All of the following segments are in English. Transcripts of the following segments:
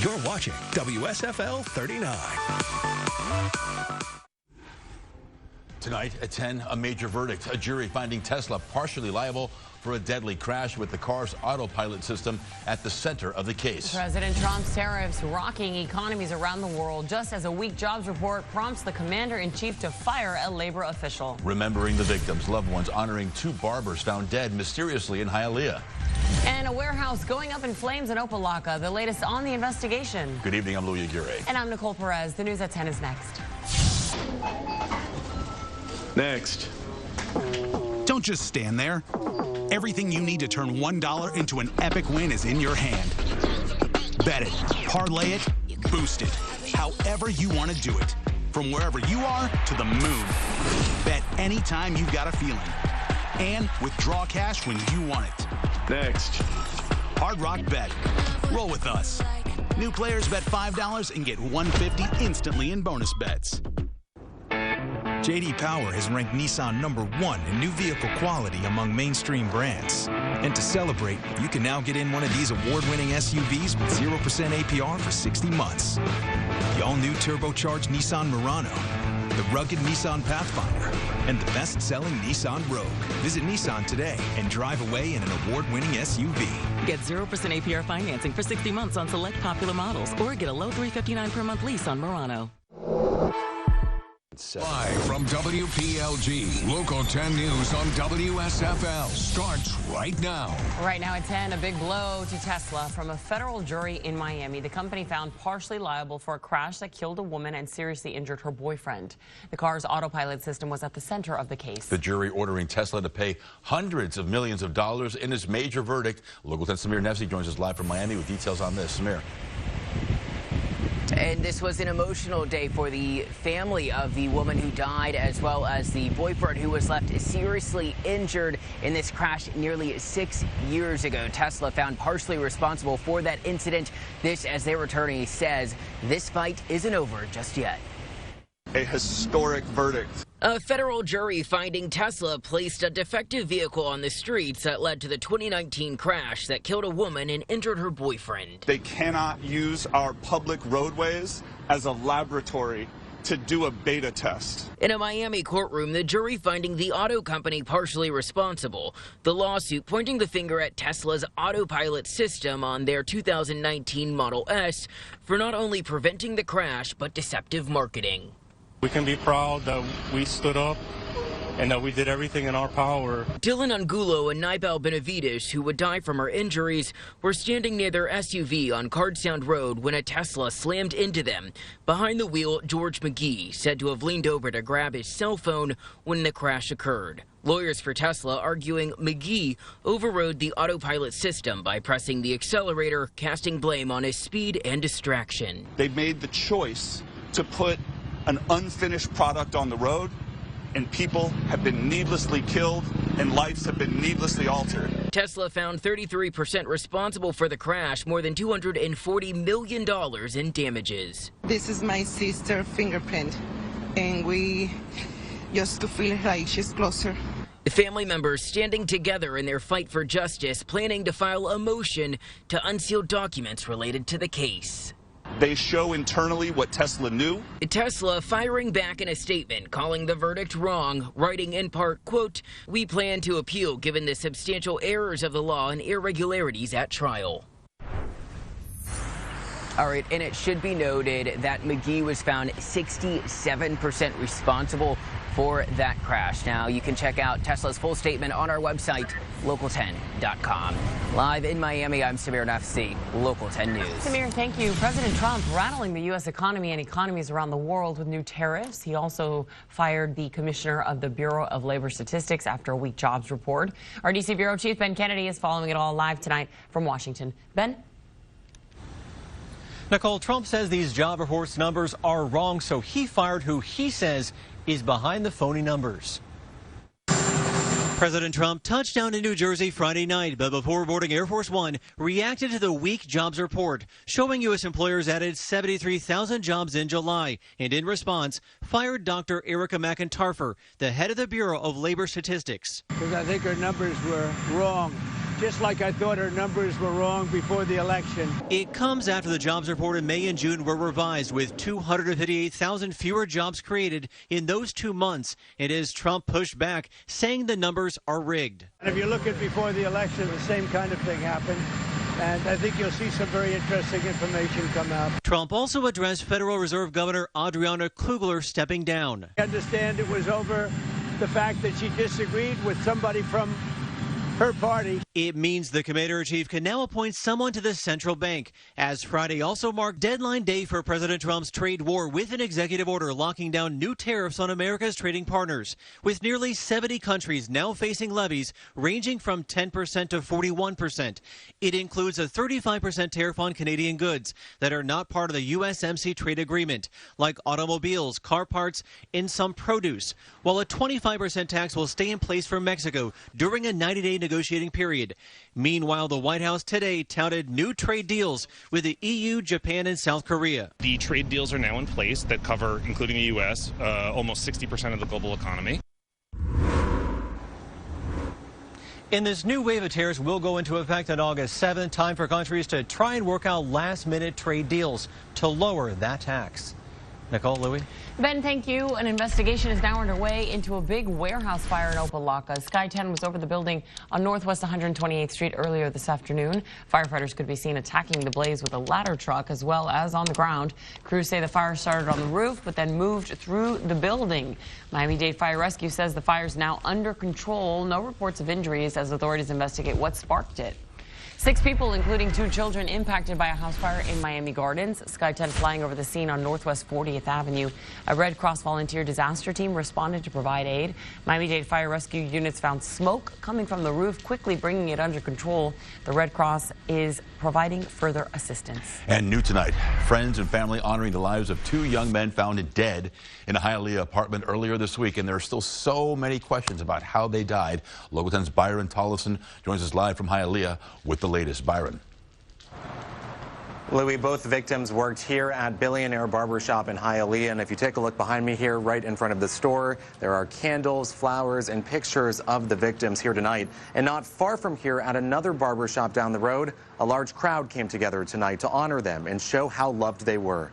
You're watching WSFL 39. Tonight at 10, a major verdict. A jury finding Tesla partially liable for a deadly crash with the car's autopilot system at the center of the case. President Trump's tariffs rocking economies around the world just as a weak jobs report prompts the commander-in-chief to fire a labor official. Remembering the victims, loved ones honoring 2 barbers found dead mysteriously in Hialeah. And a warehouse going up in flames in Opa-locka. The latest on the investigation. Good evening, I'm Louis Aguirre. And I'm Nicole Perez. The news at 10 is next. Next. Don't just stand there. Everything you need to turn $1 into an epic win is in your hand. Bet it, parlay it, boost it, however you want to do it. From wherever you are to the moon. Bet anytime you've got a feeling. And withdraw cash when you want it. Next. Hard Rock Bet. Roll with us. New players bet $5 and get $150 instantly in bonus bets. J.D. Power has ranked Nissan #1 in new vehicle quality among mainstream brands. And to celebrate, you can now get in one of these award-winning SUVs with 0% APR for 60 months. The all-new turbocharged Nissan Murano, the rugged Nissan Pathfinder, and the best-selling Nissan Rogue. Visit Nissan today and drive away in an award-winning SUV. Get 0% APR financing for 60 months on select popular models, or get a low $359 per month lease on Murano. Live from WPLG, Local 10 News on WSFL starts right now. Right now at 10, a big blow to Tesla from a federal jury in Miami. The company found partially liable for a crash that killed a woman and seriously injured her boyfriend. The car's autopilot system was at the center of the case. The jury ordering Tesla to pay hundreds of millions of dollars in this major verdict. Local 10 Samir Nefsi joins us live from Miami with details on this. Samir. And this was an emotional day for the family of the woman who died, as well as the boyfriend who was left seriously injured in this crash nearly 6 years ago. Tesla found partially responsible for that incident. This, as their attorney says, this fight isn't over just yet. A historic verdict. A federal jury finding Tesla placed a defective vehicle on the streets that led to the 2019 crash that killed a woman and injured her boyfriend. They cannot use our public roadways as a laboratory to do a beta test. In a Miami courtroom, the jury finding the auto company partially responsible. The lawsuit pointing the finger at Tesla's autopilot system on their 2019 Model S for not only preventing the crash, but deceptive marketing. We can be proud that we stood up and that we did everything in our power. Dylan Angulo and Nibel Benavides, who would die from her injuries, were standing near their SUV on Card Sound Road when a Tesla slammed into them. Behind the wheel, George McGee, said to have leaned over to grab his cell phone when the crash occurred. Lawyers for Tesla arguing McGee overrode the autopilot system by pressing the accelerator, casting blame on his speed and distraction. They made the choice to put an unfinished product on the road, and people have been needlessly killed and lives have been needlessly altered. Tesla found 33% responsible for the crash, more than $240 million in damages. This is my sister's fingerprint, and we just to feel like she's closer. The family members standing together in their fight for justice, planning to file a motion to unseal documents related to the case. They show internally what Tesla knew. Tesla firing back in a statement, calling the verdict wrong, writing in part, quote, "We plan to appeal given the substantial errors of the law and irregularities at trial." All right, and it should be noted that McGee was found 67% responsible for that crash. Now, you can check out Tesla's full statement on our website, local10.com. Live in Miami, I'm Samir Nafsi, Local 10 News. Samir, thank you. President Trump rattling the U.S. economy and economies around the world with new tariffs. He also fired the commissioner of the Bureau of Labor Statistics after a weak jobs report. Our D.C. Bureau Chief Ben Kennedy is following it all live tonight from Washington. Ben? Nicole, Trump says these job reports numbers are wrong, so he fired who he says is behind the phony numbers. President Trump touched down in New Jersey Friday night, but before boarding Air Force One, reacted to the weak jobs report, showing U.S. employers added 73,000 jobs in July, and in response, fired Dr. Erica McIntarfer, the head of the Bureau of Labor Statistics. Because I think our numbers were wrong. just like I thought her numbers were wrong before the election. It comes after the jobs report in May and June were revised, with 258,000 fewer jobs created in those 2 months. It is Trump pushed back, saying the numbers are rigged. And if you look at before the election, the same kind of thing happened. And I think you'll see some very interesting information come out. Trump also addressed Federal Reserve Governor Adriana Kugler stepping down. I understand it was over the fact that she disagreed with somebody from her party. It means the commander-in-chief can now appoint someone to the central bank, as Friday also marked deadline day for President Trump's trade war with an executive order locking down new tariffs on America's trading partners, with nearly 70 countries now facing levies ranging from 10% to 41%. It includes a 35% tariff on Canadian goods that are not part of the USMCA trade agreement, like automobiles, car parts, and some produce, while a 25% tax will stay in place for Mexico during a 90-day negotiating period. Meanwhile, the White House today touted new trade deals with the EU, Japan, and South Korea. The trade deals are now in place that cover, including the U.S., almost 60% of the global economy. And this new wave of tariffs will go into effect on August 7th. Time for countries to try and work out last-minute trade deals to lower that tax. Nicole, Louie? Ben, thank you. An investigation is now underway into a big warehouse fire in Opa-locka. Sky 10 was over the building on Northwest 128th Street earlier this afternoon. Firefighters could be seen attacking the blaze with a ladder truck as well as on the ground. Crews say the fire started on the roof but then moved through the building. Miami-Dade Fire Rescue says the fire is now under control. No reports of injuries as authorities investigate what sparked it. 6 people, including 2 children, impacted by a house fire in Miami Gardens. Sky 10 flying over the scene on Northwest 40th Avenue. A Red Cross volunteer disaster team responded to provide aid. Miami-Dade Fire Rescue units found smoke coming from the roof, quickly bringing it under control. The Red Cross is providing further assistance. And new tonight, friends and family honoring the lives of 2 young men found dead in a Hialeah apartment earlier this week. And there are still so many questions about how they died. Local 10's Byron Tollefson joins us live from Hialeah with the latest. Byron. Louis, both victims worked here at Billionaire Barbershop in Hialeah, and if you take a look behind me here, right in front of the store, there are candles, flowers, and pictures of the victims here tonight. And not far from here, at another barbershop down the road, a large crowd came together tonight to honor them and show how loved they were.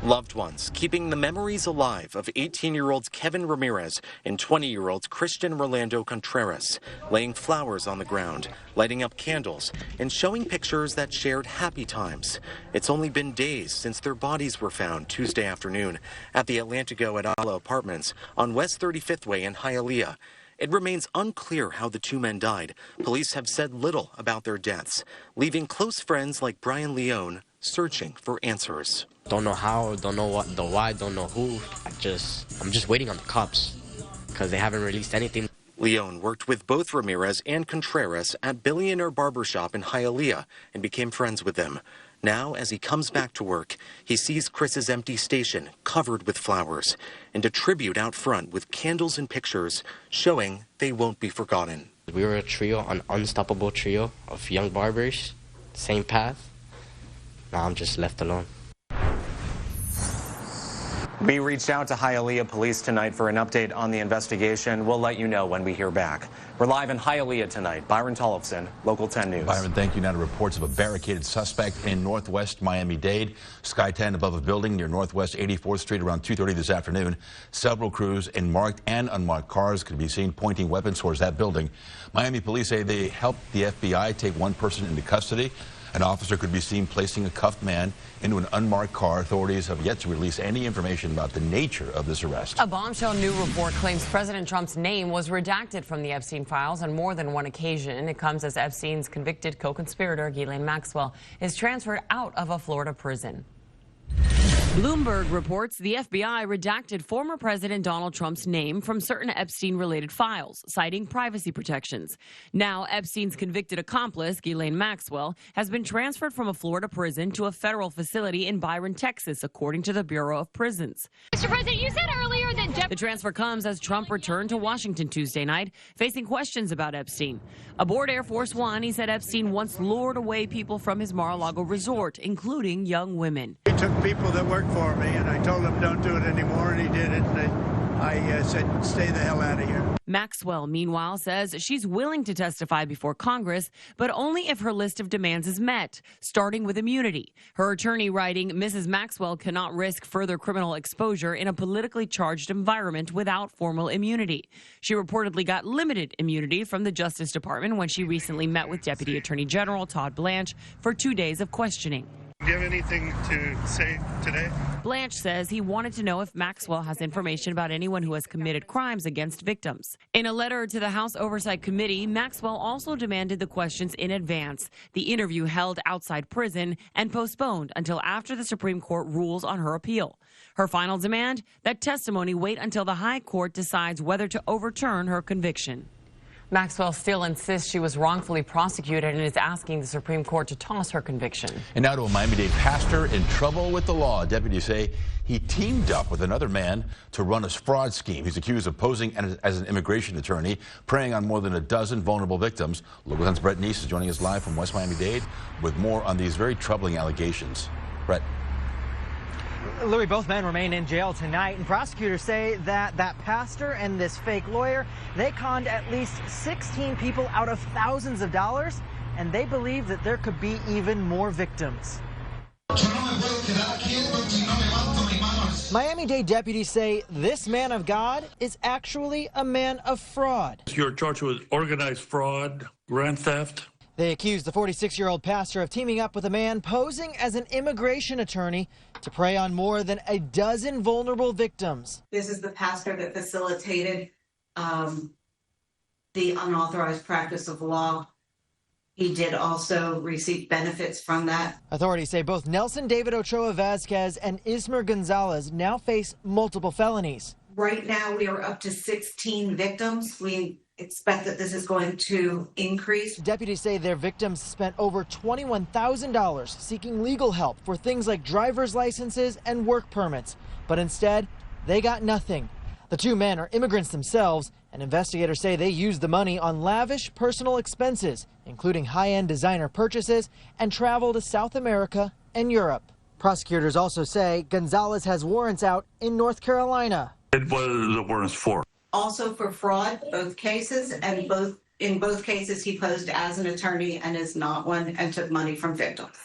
Loved ones, keeping the memories alive of 18-year-olds Kevin Ramirez and 20-year-olds Christian Rolando Contreras, laying flowers on the ground, lighting up candles, and showing pictures that shared happy times. It's only been days since their bodies were found Tuesday afternoon at the Atlantico at Ala Apartments on West 35th Way in Hialeah. It remains unclear how the 2 men died. Police have said little about their deaths, leaving close friends like Brian Leone searching for answers. Don't know how, don't know what, the why, don't know who. I'm just waiting on the cops because they haven't released anything. Leone worked with both Ramirez and Contreras at Billionaire Barbershop in Hialeah and became friends with them. Now, as he comes back to work, he sees Chris's empty station covered with flowers and a tribute out front with candles and pictures showing they won't be forgotten. We were a trio, an unstoppable trio of young barbers, same path. Now I'm just left alone. We reached out to Hialeah Police tonight for an update on the investigation. We'll let you know when we hear back. We're live in Hialeah tonight. Byron Tollefson, Local 10 News. Byron, thank you. Now to reports of a barricaded suspect in Northwest Miami-Dade. Sky 10 above a building near Northwest 84th Street around 2:30 this afternoon. Several crews in marked and unmarked cars could be seen pointing weapons towards that building. Miami police say they helped the FBI take 1 person into custody. An officer could be seen placing a cuffed man into an unmarked car. Authorities have yet to release any information about the nature of this arrest. A bombshell new report claims President Trump's name was redacted from the Epstein files on more than one occasion. It comes as Epstein's convicted co-conspirator, Ghislaine Maxwell, is transferred out of a Florida prison. Bloomberg reports the FBI redacted former President Donald Trump's name from certain Epstein-related files, citing privacy protections. Now, Epstein's convicted accomplice, Ghislaine Maxwell, has been transferred from a Florida prison to a federal facility in Byron, Texas, according to the Bureau of Prisons. Mr. President, you said earlier that the transfer comes as Trump returned to Washington Tuesday night, facing questions about Epstein. Aboard Air Force One, he said Epstein once lured away people from his Mar-a-Lago resort, including young women. He took people that worked for me, and I told him don't do it anymore, and he did it. And I said, stay the hell out of here. Maxwell, meanwhile, says she's willing to testify before Congress, but only if her list of demands is met, starting with immunity. Her attorney writing, Mrs. Maxwell cannot risk further criminal exposure in a politically charged environment without formal immunity. She reportedly got limited immunity from the Justice Department when she recently met with Deputy Attorney General Todd Blanche for 2 days of questioning. Do you have anything to say today? Blanche says he wanted to know if Maxwell has information about anyone who has committed crimes against victims. In a letter to the House Oversight Committee, Maxwell also demanded the questions in advance. The interview held outside prison and postponed until after the Supreme Court rules on her appeal. Her final demand, that testimony wait until the High Court decides whether to overturn her conviction. Maxwell still insists she was wrongfully prosecuted and is asking the Supreme Court to toss her conviction. And now to a Miami-Dade pastor in trouble with the law. Deputies say he teamed up with another man to run a fraud scheme. He's accused of posing as an immigration attorney, preying on more than a dozen vulnerable victims. Local 10's Brett Neese is joining us live from West Miami-Dade with more on these very troubling allegations. Brett. Louis, both men remain in jail tonight, and prosecutors say that pastor and this fake lawyer, they conned at least 16 people out of thousands of dollars, and they believe that there could be even more victims. Miami-Dade deputies say this man of God is actually a man of fraud. You're charged with organized fraud, grand theft. They accused the 46-year-old pastor of teaming up with a man posing as an immigration attorney to prey on more than a dozen vulnerable victims. This is the pastor that facilitated the unauthorized practice of law. He did also receive benefits from that. Authorities say both Nelson David Ochoa Vazquez and Ismer Gonzalez now face multiple felonies. Right now, we are up to 16 victims. We expect that this is going to increase. Deputies say their victims spent over $21,000 seeking legal help for things like driver's licenses and work permits, but instead they got nothing. The two men are immigrants themselves, and investigators say they used the money on lavish personal expenses, including high-end designer purchases and travel to South America and Europe. Prosecutors also say Gonzalez has warrants out in North Carolina. What are the warrants for? Also for fraud, both cases, and in both cases he posed as an attorney and is not one and took money from victims.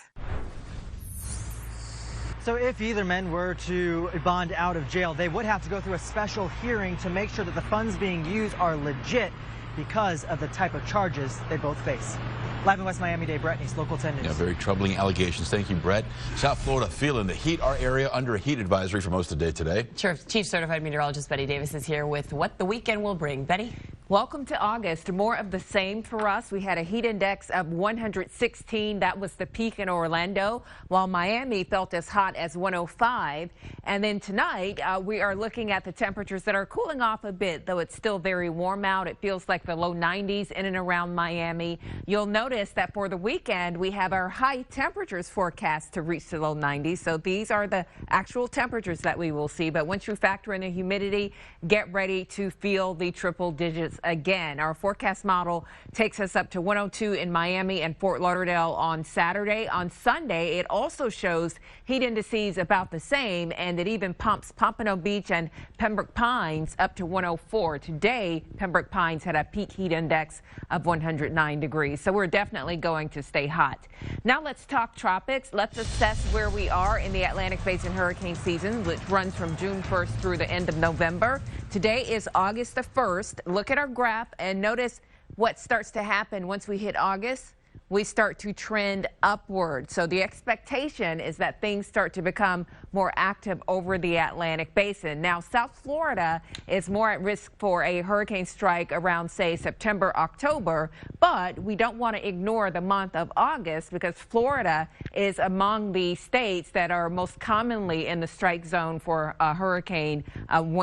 So if either men were to bond out of jail, they would have to go through a special hearing to make sure that the funds being used are legit because of the type of charges they both face. Live in West Miami-Dade, Brett Neese, Local 10 News. Yeah, very troubling allegations. Thank you, Brett. South Florida feeling the heat. Our area under a heat advisory for most of the day today. Chief Certified Meteorologist Betty Davis is here with what the weekend will bring. Betty? Welcome to August. More of the same for us. We had a heat index of 116. That was the peak in Orlando, while Miami felt as hot as 105. And then tonight, we are looking at the temperatures that are cooling off a bit, though it's still very warm out. It feels like the low 90s in and around Miami. You'll notice that for the weekend, we have our high temperatures forecast to reach the low 90s. So these are the actual temperatures that we will see. But once you factor in the humidity, get ready to feel the triple digits again. Our forecast model takes us up to 102 in Miami and Fort Lauderdale on Saturday. On Sunday, it also shows heat indices about the same, and it even pumps Pompano Beach and Pembroke Pines up to 104. Today, Pembroke Pines had a peak heat index of 109 degrees. So we're definitely going to stay hot. Now let's talk tropics. Let's assess where we are in the Atlantic Basin hurricane season, which runs from June 1st through the end of November. Today is August the 1st. Look at our graph and notice what starts to happen once we hit August. We start to trend upward. So the expectation is that things start to become more active over the Atlantic Basin. Now, South Florida is more at risk for a hurricane strike around, say, September, October, but we don't want to ignore the month of August because Florida is among the states that are most commonly in the strike zone for a hurricane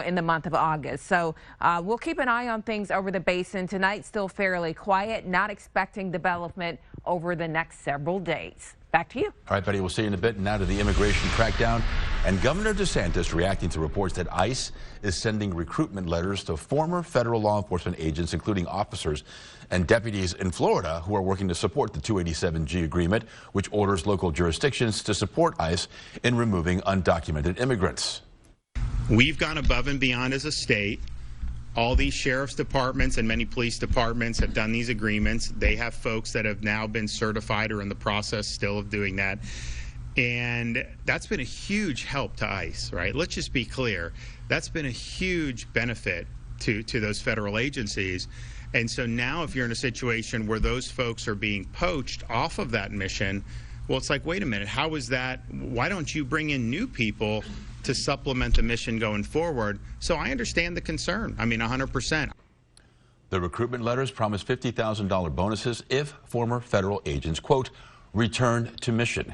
in the month of August. So we'll keep an eye on things over the basin. Tonight, still fairly quiet, not expecting development over the next several days. Back to you. All right, Betty, we'll see you in a bit. Now to the immigration crackdown. And Governor DeSantis reacting to reports that ICE is sending recruitment letters to former federal law enforcement agents, including officers and deputies in Florida who are working to support the 287G agreement, which orders local jurisdictions to support ICE in removing undocumented immigrants. We've gone above and beyond as a state. All these sheriff's departments and many police departments have done these agreements. They have folks that have now been certified or in the process still of doing that. And that's been a huge help to ICE, right? Let's just be clear. That's been a huge benefit to those federal agencies. And so now if you're in a situation where those folks are being poached off of that mission, well, it's like, wait a minute, how is that? Why don't you bring in new people to supplement the mission going forward? So I understand the concern. I mean, 100%. The recruitment letters promise $50,000 bonuses if former federal agents, quote, return to mission.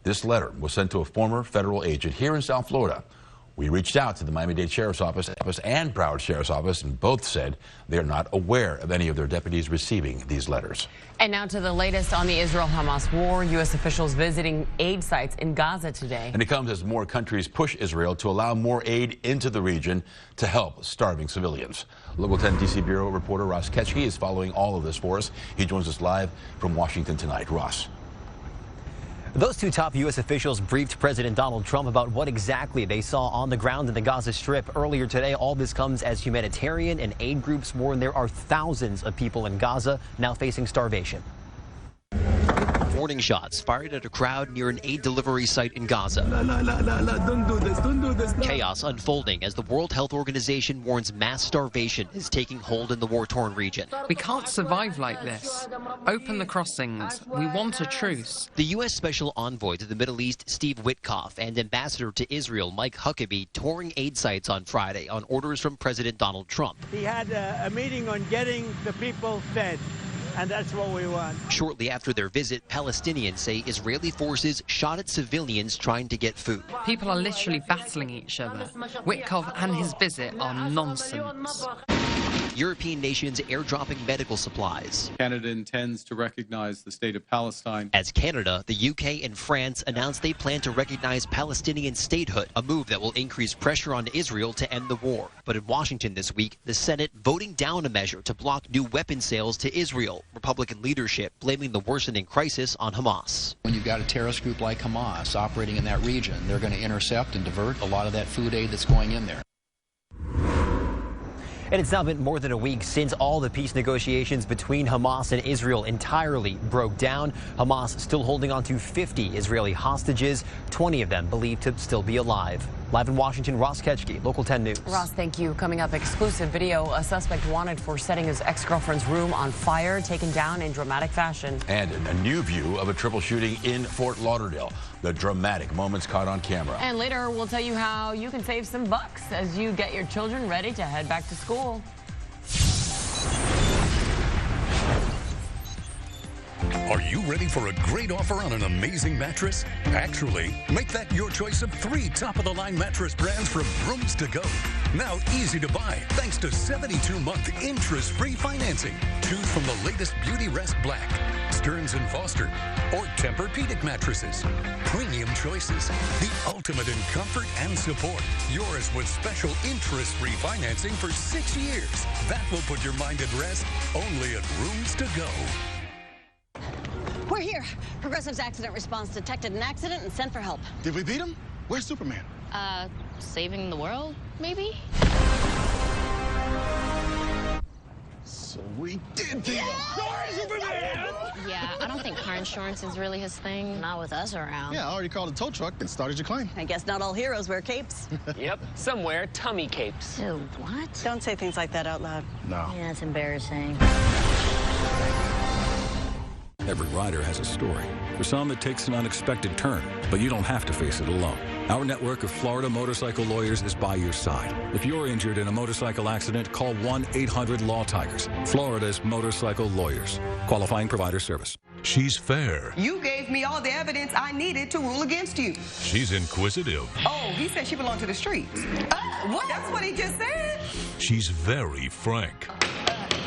This letter was sent to a former federal agent here in South Florida. We reached out to the Miami-Dade Sheriff's Office and Broward Sheriff's Office, and both said they're not aware of any of their deputies receiving these letters. And now to the latest on the Israel-Hamas war. U.S. officials visiting aid sites in Gaza today. And it comes as more countries push Israel to allow more aid into the region to help starving civilians. Local 10 D.C. Bureau reporter Ross Ketchke is following all of this for us. He joins us live from Washington tonight. Ross. Those two top U.S. officials briefed President Donald Trump about what exactly they saw on the ground in the Gaza Strip earlier today. All this comes as humanitarian and aid groups warn there are thousands of people in Gaza now facing starvation. Warning shots fired at a crowd near an aid delivery site in Gaza. Don't do this. Don't do this. No. Chaos unfolding as the World Health Organization warns mass starvation is taking hold in the war-torn region. We can't survive like this. Open the crossings. We want a truce. The U.S. Special Envoy to the Middle East, Steve Witkoff, and Ambassador to Israel, Mike Huckabee, touring aid sites on Friday on orders from President Donald Trump. He had a meeting on getting the people fed. And that's what we want. Shortly after their visit, Palestinians say Israeli forces shot at civilians trying to get food. People are literally battling each other. Witkoff and his visit are nonsense. European nations airdropping medical supplies. Canada intends to recognize the state of Palestine. As Canada, the UK, and France announced they plan to recognize Palestinian statehood, a move that will increase pressure on Israel to end the war. But in Washington this week, the Senate voting down a measure to block new weapon sales to Israel. Republican leadership blaming the worsening crisis on Hamas. When you've got a terrorist group like Hamas operating in that region, they're going to intercept and divert a lot of that food aid that's going in there. And it's now been more than a week since all the peace negotiations between Hamas and Israel entirely broke down. Hamas still holding on to 50 Israeli hostages, 20 of them believed to still be alive. Live in Washington, Ross Ketchke, Local 10 News. Ross, thank you. Coming up, exclusive video. A suspect wanted for setting his ex-girlfriend's room on fire, taken down in dramatic fashion. And a new view of a triple shooting in Fort Lauderdale. The dramatic moments caught on camera. And later, we'll tell you how you can save some bucks as you get your children ready to head back to school. Are you ready for a great offer on an amazing mattress? Actually, make that your choice of 3 top-of-the-line mattress brands from Rooms To Go. Now easy to buy thanks to 72-month interest-free financing. Choose from the latest Beauty Rest Black, Stearns & Foster, or Tempur-Pedic mattresses. Premium choices, the ultimate in comfort and support. Yours with special interest-free financing for 6 years. That will put your mind at rest only at Rooms To Go. We're here. Progressive's accident response detected an accident and sent for help. Did we beat him? Where's Superman? Saving the world, maybe? So we did beat him. Sorry, Superman! Yeah, I don't think car insurance is really his thing. Not with us around. Yeah, I already called a tow truck and started your claim. I guess not all heroes wear capes. Yep, some wear tummy capes. Ew, what? Don't say things like that out loud. No. Yeah, it's embarrassing. Every rider has a story. For some, it takes an unexpected turn, but you don't have to face it alone. Our network of Florida motorcycle lawyers is by your side. If you're injured in a motorcycle accident, call 1-800-LAW-TIGERS. Florida's motorcycle lawyers. Qualifying provider service. She's fair. You gave me all the evidence I needed to rule against you. She's inquisitive. Oh, he said she belonged to the streets. What? That's what he just said. She's very frank.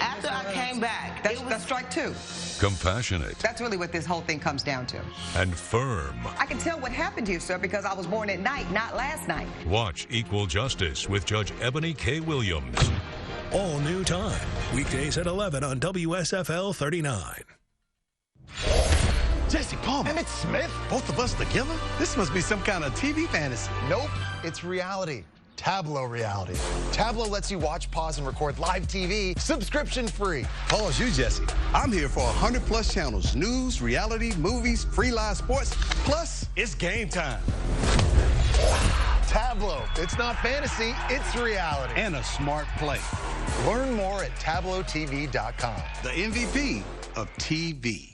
After I came back, that's strike 2. Compassionate. That's really what this whole thing comes down to. And firm. I can tell what happened to you, sir, because I was born at night, not last night. Watch Equal Justice with Judge Ebony K. Williams. All new time. Weekdays at 11 on WSFL 39. Jesse Palmer. Emmett Smith. Both of us together? This must be some kind of TV fantasy. Nope, it's reality. Tableau reality. Tableau lets you watch, pause, and record live TV subscription-free. Pause you, Jesse. I'm here for 100+ channels. News, reality, movies, free live sports. Plus, it's game time. Tableau. It's not fantasy, it's reality. And a smart play. Learn more at TableauTV.com. The MVP of TV.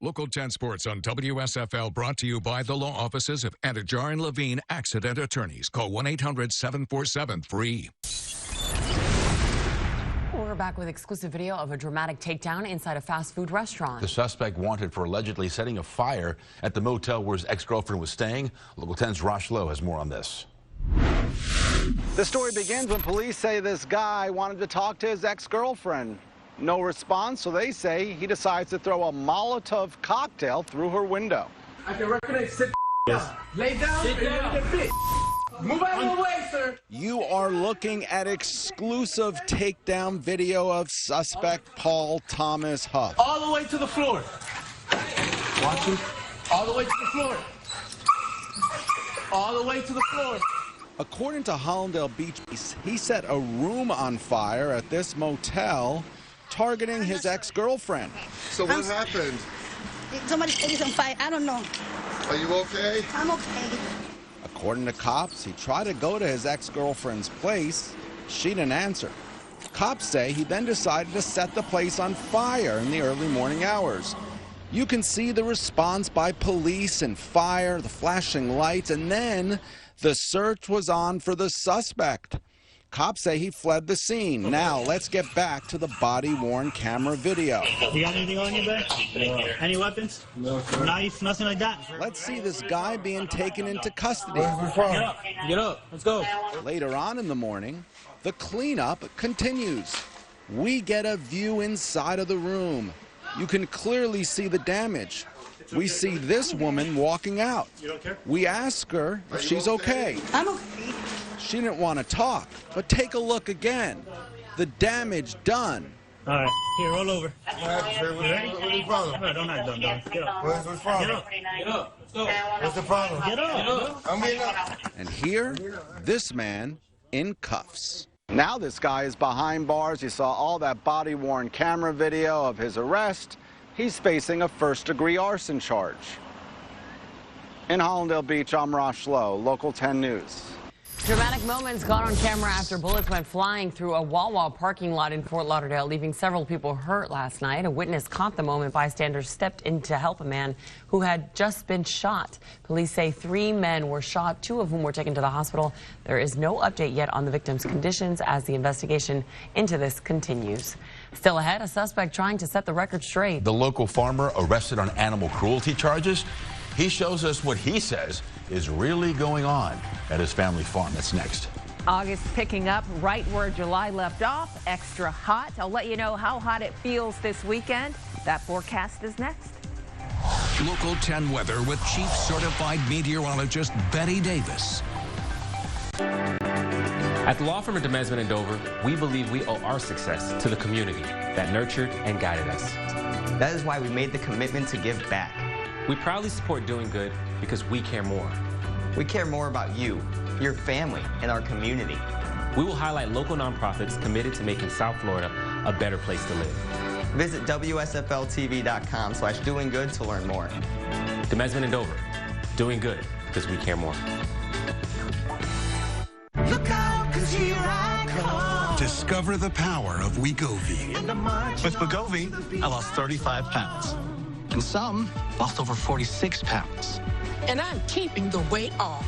Local 10 Sports on WSFL brought to you by the law offices of Antijar and Levine Accident Attorneys. Call 1-800-747-FREE. We're back with exclusive video of a dramatic takedown inside a fast food restaurant. The suspect wanted for allegedly setting a fire at the motel where his ex-girlfriend was staying. Local 10's Rosh Lowe has more on this. The story begins when police say this guy wanted to talk to his ex-girlfriend. No response, so they say he decides to throw a Molotov cocktail through her window. I can recognize. Sit down. Lay down. Sit down. Move out of the way, sir. You are looking at exclusive takedown video of suspect Paul Thomas Huff. All the way to the floor. Watch him. All the way to the floor. All the way to the floor. According to Hollandale Beach, he set a room on fire at this motel, targeting his ex-girlfriend. So what happened? Somebody set it on fire. I don't know. Are you okay? I'm okay. According to cops, he tried to go to his ex-girlfriend's place. She didn't answer. Cops say he then decided to set the place on fire in the early morning hours. You can see the response by police and fire, the flashing lights, and then the search was on for the suspect. Cops say he fled the scene. Now, let's get back to the body-worn camera video. You got anything on you, babe? No. Any weapons? No, sir. Knife? Nothing like that? Let's see this guy being taken into custody. Get up. Let's go. Later on in the morning, the cleanup continues. We get a view inside of the room. You can clearly see the damage. We see this woman walking out. You don't care? We ask her if she's okay. I'm okay. She didn't want to talk, but take a look again. The damage done. All right, here, roll over. You ready? What's the problem? No, don't act dumb, dog. Get up. What's the problem? Get up. Get up. Let's go. What's the problem? Get up. I'm getting up. And here, this man in cuffs. Now this guy is behind bars. You saw all that body-worn camera video of his arrest. He's facing a first-degree arson charge. In Hollandale Beach, I'm Rosh Lowe, Local 10 News. Dramatic moments caught on camera after bullets went flying through a Wawa parking lot in Fort Lauderdale, leaving several people hurt last night. A witness caught the moment. Bystanders stepped in to help a man who had just been shot. Police say 3 men were shot, 2 of whom were taken to the hospital. There is no update yet on the victim's conditions as the investigation into this continues. Still ahead, a suspect trying to set the record straight. The local farmer arrested on animal cruelty charges. He shows us what he says is really going on at his family farm. That's next. August picking up right where July left off, extra hot. I'll let you know how hot it feels this weekend. That forecast is next. Local 10 weather with Chief Certified Meteorologist Betty Davis. At the law firm of Demesman in Dover, we believe we owe our success to the community that nurtured and guided us. That is why we made the commitment to give back. We proudly support doing good because we care more. We care more about you, your family, and our community. We will highlight local nonprofits committed to making South Florida a better place to live. Visit WSFLTV.com/doinggood to learn more. Demesman in Dover, doing good because we care more. Look out, 'cause here I come. Discover the power of Wegovy. With Wegovy, I lost 35 pounds. And some lost over 46 pounds. And I'm keeping the weight off.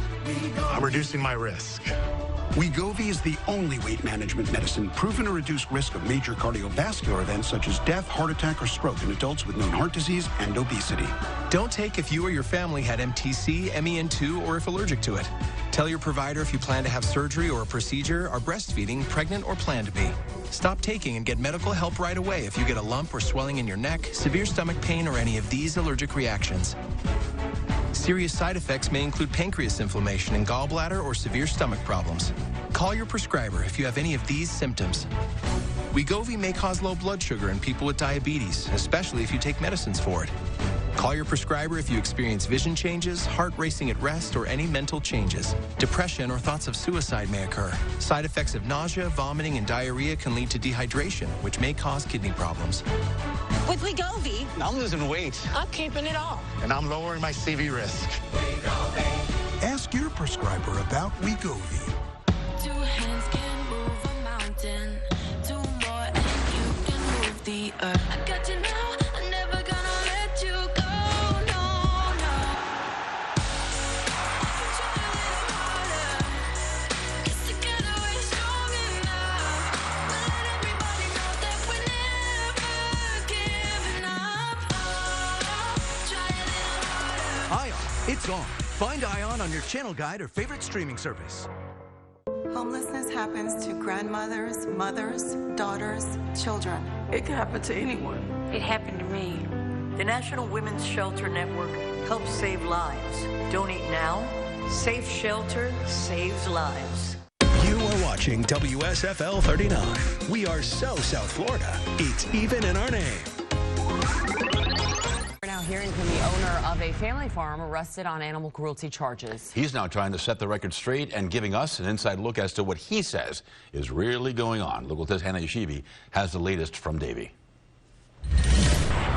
I'm reducing my risk. Wegovy is the only weight management medicine proven to reduce risk of major cardiovascular events such as death, heart attack, or stroke in adults with known heart disease and obesity. Don't take if you or your family had MTC, MEN2, or if allergic to it. Tell your provider if you plan to have surgery or a procedure, are breastfeeding, pregnant, or plan to be. Stop taking and get medical help right away if you get a lump or swelling in your neck, severe stomach pain, or any of these allergic reactions. Serious side effects may include pancreas inflammation and gallbladder or severe stomach problems. Call your prescriber if you have any of these symptoms. Wegovy may cause low blood sugar in people with diabetes, especially if you take medicines for it. Call your prescriber if you experience vision changes, heart racing at rest, or any mental changes. Depression or thoughts of suicide may occur. Side effects of nausea, vomiting, and diarrhea can lead to dehydration, which may cause kidney problems. With Wegovy, I'm losing weight, I'm keeping it off. and I'm lowering my CV risk. Ask your prescriber about Wegovy. 2 hands can move a mountain. 2 more and you can move the earth. I got you now, I'm never gonna let you go. No, no. I can try a little harder. 'Cause together we're strong enough. We'll let everybody know that we're never giving up. Oh, try a little harder. Ion, it's on. Find Ion on your channel guide or favorite streaming service. Homelessness happens to grandmothers, mothers, daughters, children. It can happen to anyone. It happened to me. The National Women's Shelter Network helps save lives. Donate now. Safe shelter saves lives. You are watching WSFL 39. We are so South Florida. It's even in our name. We're now hearing from the owner of a family farm arrested on animal cruelty charges. He's now trying to set the record straight and giving us an inside look as to what he says is really going on. Local 10's Hannah Yeshivi has the latest from Davie.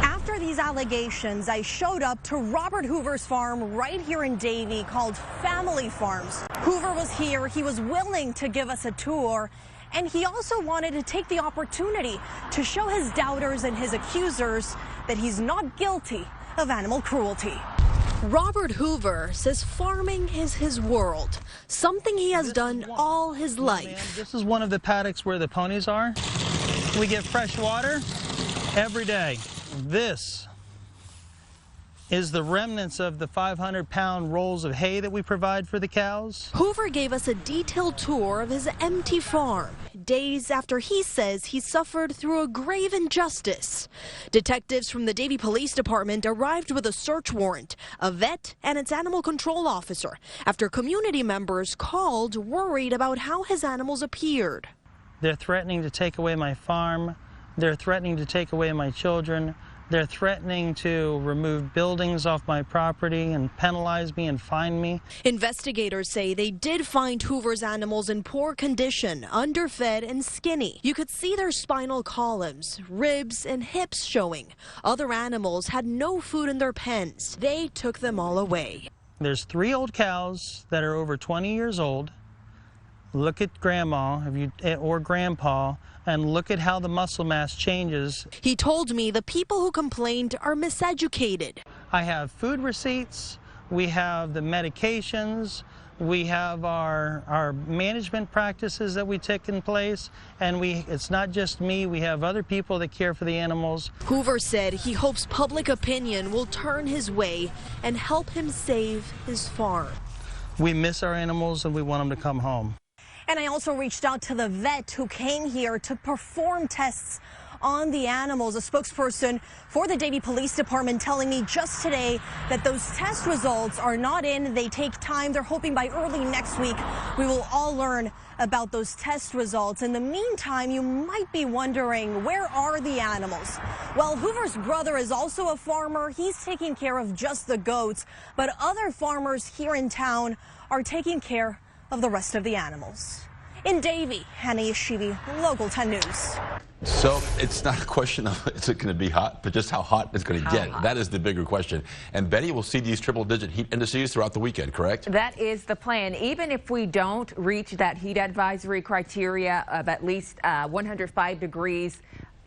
After these allegations, I showed up to Robert Hoover's farm right here in Davie called Family Farms. Hoover was here. He was willing to give us a tour. And he also wanted to take the opportunity to show his doubters and his accusers that he's not guilty of animal cruelty. Robert Hoover says farming is his world, something he has done all his life. This is one of the paddocks where the ponies are. We get fresh water every day. This is the remnants of the 500-pound rolls of hay that we provide for the cows. Hoover gave us a detailed tour of his empty farm, days after he says he suffered through a grave injustice. Detectives from the Davie Police Department arrived with a search warrant, a vet and its animal control officer, after community members called worried about how his animals appeared. They're threatening to take away my farm. They're threatening to take away my children. They're threatening to remove buildings off my property and penalize me and fine me. Investigators say they did find Hoover's animals in poor condition, underfed and skinny. You could see their spinal columns, ribs and hips showing. Other animals had no food in their pens. They took them all away. There's 3 old cows that are over 20 years old. Look at Grandma or Grandpa and look at how the muscle mass changes. He told me the people who complained are miseducated. I have food receipts, we have the medications, we have our management practices that we take in place, and it's not just me, we have other people that care for the animals. Hoover said he hopes public opinion will turn his way and help him save his farm. We miss our animals and we want them to come home. And I also reached out to the vet who came here to perform tests on the animals. A spokesperson for the Davie Police Department telling me just today that those test results are not in. They take time. They're hoping by early next week we will all learn about those test results. In the meantime, you might be wondering, where are the animals? Well, Hoover's brother is also a farmer. He's taking care of just the goats, but other farmers here in town are taking care of the rest of the animals. In Davie, Hannah Yeshivi, Local 10 News. So it's not a question of is it going to be hot, but just how hot it's going to get. Hot. That is the bigger question. And Betty, will see these triple-digit heat indices throughout the weekend, correct? That is the plan. Even if we don't reach that heat advisory criteria of at least 105 degrees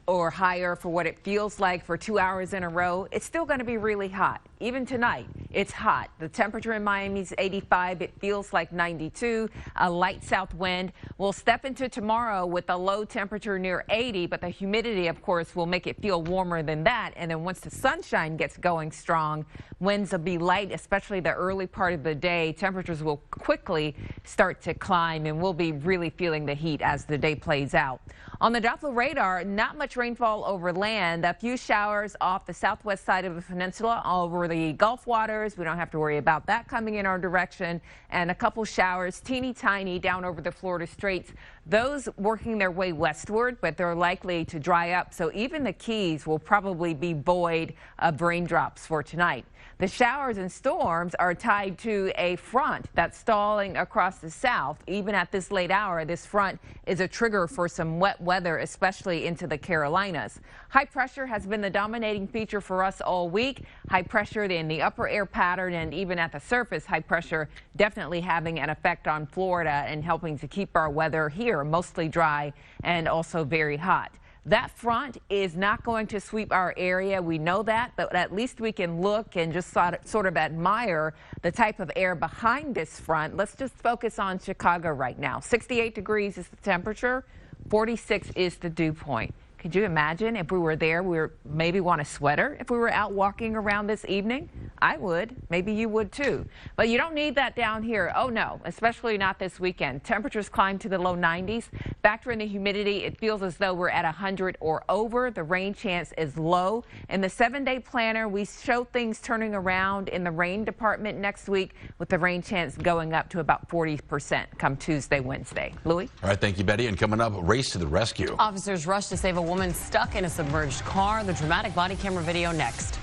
or higher for what it feels like for 2 hours in a row, it's still going to be really hot. Even tonight, it's hot. The temperature in Miami is 85. It feels like 92. A light south wind. We'll step into tomorrow with a low temperature near 80, but the humidity, of course, will make it feel warmer than that. And then once the sunshine gets going strong, winds will be light, especially the early part of the day. Temperatures will quickly start to climb, and we'll be really feeling the heat as the day plays out. On the Doppler radar, not much rainfall over land. A few showers off the southwest side of the peninsula over the Gulf waters. We don't have to worry about that coming in our direction. And a couple showers, teeny tiny, down over the Florida Straits. Those working their way westward, but they're likely to dry up. So even the Keys will probably be void of raindrops for tonight. The showers and storms are tied to a front that's stalling across the south. Even at this late hour, this front is a trigger for some wet weather, especially into the Carolinas. High pressure has been the dominating feature for us all week. High pressure in the upper air pattern and even at the surface, high pressure definitely having an effect on Florida and helping to keep our weather here mostly dry and also very hot. That front is not going to sweep our area. We know that, but at least we can look and just sort of admire the type of air behind this front. Let's just focus on Chicago right now. 68 degrees is the temperature. 46 is the dew point. Could you imagine if we were there, we would maybe want a sweater if we were out walking around this evening? I would. Maybe you would too. But you don't need that down here. Oh no, especially not this weekend. Temperatures climb to the low 90s. Factor in the humidity. It feels as though we're at 100 or over. The rain chance is low. In the 7-day planner, we show things turning around in the rain department next week with the rain chance going up to about 40% come Tuesday, Wednesday. Louis? All right, thank you, Betty. And coming up, race to the rescue. Officers rush to save a woman stuck in a submerged car. The dramatic body camera video next.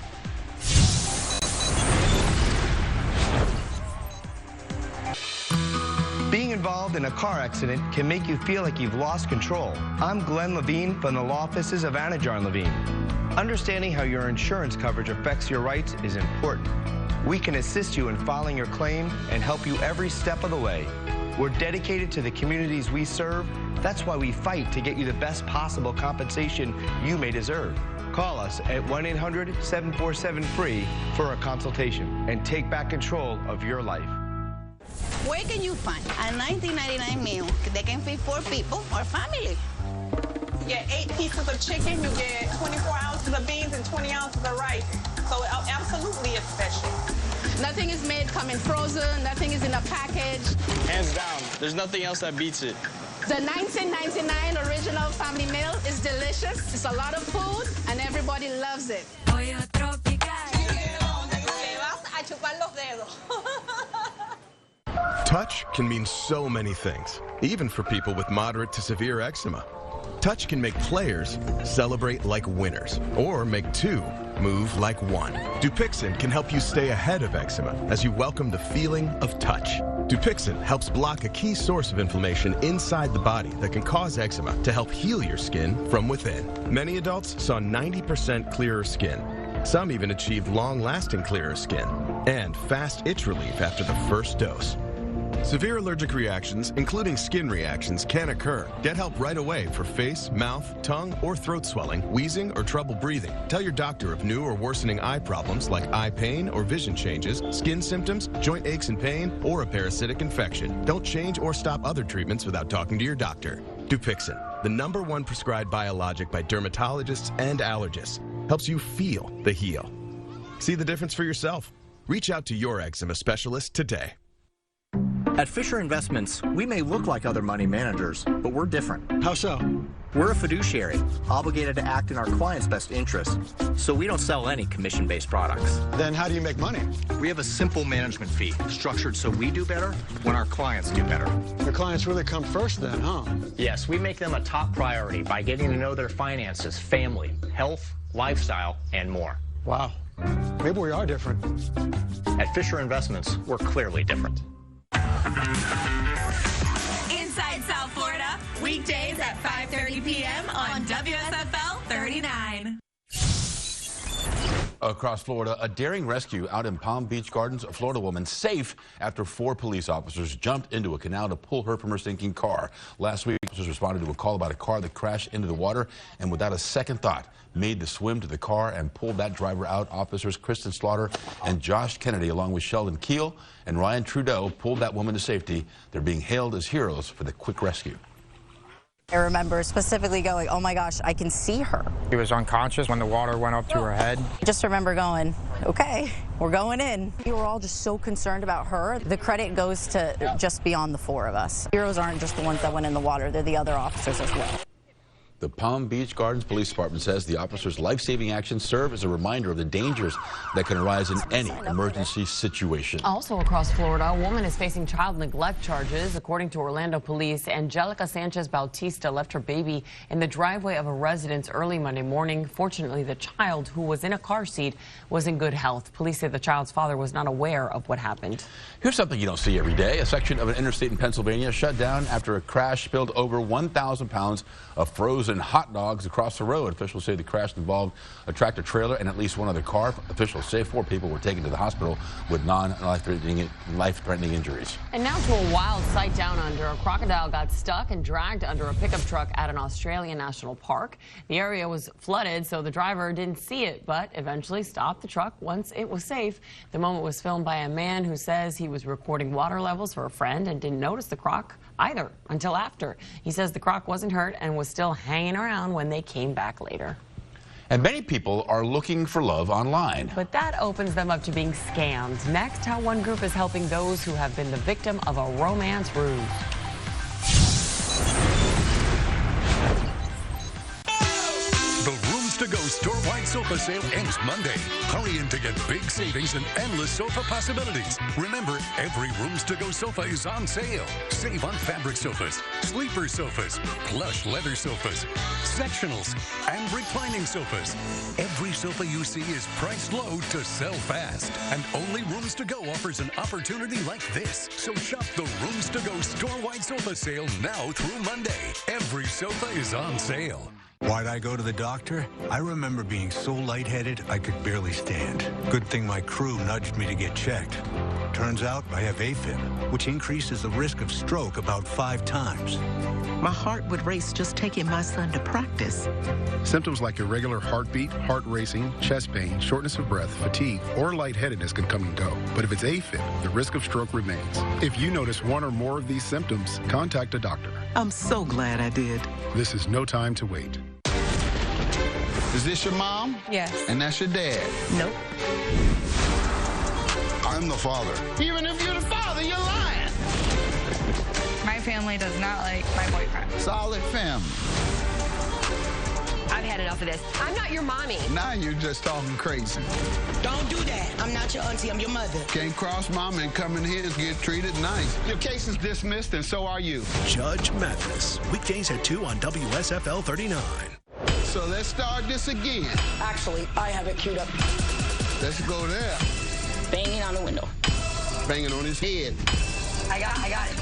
Being involved in a car accident can make you feel like you've lost control. I'm Glenn Levine from the law offices of Anajar Levine. Understanding how your insurance coverage affects your rights is important. We can assist you in filing your claim and help you every step of the way. We're dedicated to the communities we serve. That's why we fight to get you the best possible compensation you may deserve. Call us at 1-800-747-FREE for a consultation and take back control of your life. Where can you find a $19.99 meal that can feed 4 people or family? You get 8 pieces of chicken, you get 24 ounces of beans and 20 ounces of rice. So absolutely it's special. Nothing is made coming frozen, nothing is in a package. Hands down, there's nothing else that beats it. The $19.99 original family meal is delicious. It's a lot of food and everybody loves it. Touch can mean so many things, even for people with moderate to severe eczema. Touch can make players celebrate like winners, or make 2 move like 1. Dupixent can help you stay ahead of eczema as you welcome the feeling of touch. Dupixent helps block a key source of inflammation inside the body that can cause eczema to help heal your skin from within. Many adults saw 90% clearer skin. Some even achieved long-lasting clearer skin and fast itch relief after the first dose. Severe allergic reactions, including skin reactions, can occur. Get help right away for face, mouth, tongue, or throat swelling, wheezing, or trouble breathing. Tell your doctor of new or worsening eye problems like eye pain or vision changes, skin symptoms, joint aches and pain, or a parasitic infection. Don't change or stop other treatments without talking to your doctor. Dupixent, the #1 prescribed biologic by dermatologists and allergists, helps you feel the heal. See the difference for yourself. Reach out to your eczema specialist today. At Fisher Investments, we may look like other money managers, but we're different. How so? We're a fiduciary, obligated to act in our clients' best interest, so we don't sell any commission-based products. Then how do you make money? We have a simple management fee, structured so we do better when our clients do better. The clients really come first then, huh? Yes, we make them a top priority by getting to know their finances, family, health, lifestyle, and more. Wow. Maybe we are different. At Fisher Investments, we're clearly different. Inside South Florida, weekdays at 5:30 p.m. on WSFL 39. Across Florida, a daring rescue out in Palm Beach Gardens. A Florida woman safe after 4 police officers jumped into a canal to pull her from her sinking car. Last week, officers responded to a call about a car that crashed into the water and without a second thought made the swim to the car and pulled that driver out. Officers Kristen Slaughter and Josh Kennedy, along with Sheldon Keel and Ryan Trudeau, pulled that woman to safety. They're being hailed as heroes for the quick rescue. I remember specifically going, oh my gosh, I can see her. She was unconscious when the water went up to her head. I just remember going, okay, we're going in. We were all just so concerned about her. The credit goes to just beyond the 4 of us. Heroes aren't just the ones that went in the water, they're the other officers as well. The Palm Beach Gardens Police Department says the officers' life-saving actions serve as a reminder of the dangers that can arise in any emergency situation. Also across Florida, a woman is facing child neglect charges. According to Orlando police, Angelica Sanchez Bautista left her baby in the driveway of a residence early Monday morning. Fortunately, the child, who was in a car seat, was in good health. Police say the child's father was not aware of what happened. Here's something you don't see every day. A section of an interstate in Pennsylvania shut down after a crash spilled over 1,000 pounds of frozen hot dogs across the road. Officials say the crash involved a tractor trailer and at least one other car. Officials say 4 people were taken to the hospital with life-threatening injuries. And now to a wild sight down under. A crocodile got stuck and dragged under a pickup truck at an Australian national park. The area was flooded, so the driver didn't see it, but eventually stopped the truck once it was safe. The moment was filmed by a man who says he was recording water levels for a friend and didn't notice the croc either until after. He says the croc wasn't hurt and was still hanging around when they came back later. And many people are looking for love online. But that opens them up to being scammed. Next, how one group is helping those who have been the victim of a romance ruse. The Rooms to Go store-wide sofa sale ends Monday. Hurry in to get big savings and endless sofa possibilities. Remember, every Rooms to Go sofa is on sale. Save on fabric sofas, sleeper sofas, plush leather sofas, sectionals, and reclining sofas. Every sofa you see is priced low to sell fast. And only Rooms to Go offers an opportunity like this. So shop the Rooms to Go store-wide sofa sale now through Monday. Every sofa is on sale. Why'd I go to the doctor? I remember being so lightheaded I could barely stand. Good thing my crew nudged me to get checked. Turns out I have AFib, which increases the risk of stroke about 5 times. My heart would race just taking my son to practice. Symptoms like irregular heartbeat, heart racing, chest pain, shortness of breath, fatigue, or lightheadedness can come and go. But if it's AFib, the risk of stroke remains. If you notice one or more of these symptoms, contact a doctor. I'm so glad I did. This is no time to wait. Is this your mom? Yes. And that's your dad? Nope. I'm the father. Even if you're the father, you're lying. My family does not like my boyfriend. Solid family. I've had enough of this. I'm not your mommy. Now you're just talking crazy. Don't do that. I'm not your auntie. I'm your mother. Can't cross mama and come in here and get treated nice. Your case is dismissed, and so are you. Judge Mathis, weekdays at 2 on WSFL 39. So let's start this again. Actually, I have it queued up. Let's go there. Banging on the window. Banging on his head. I got it.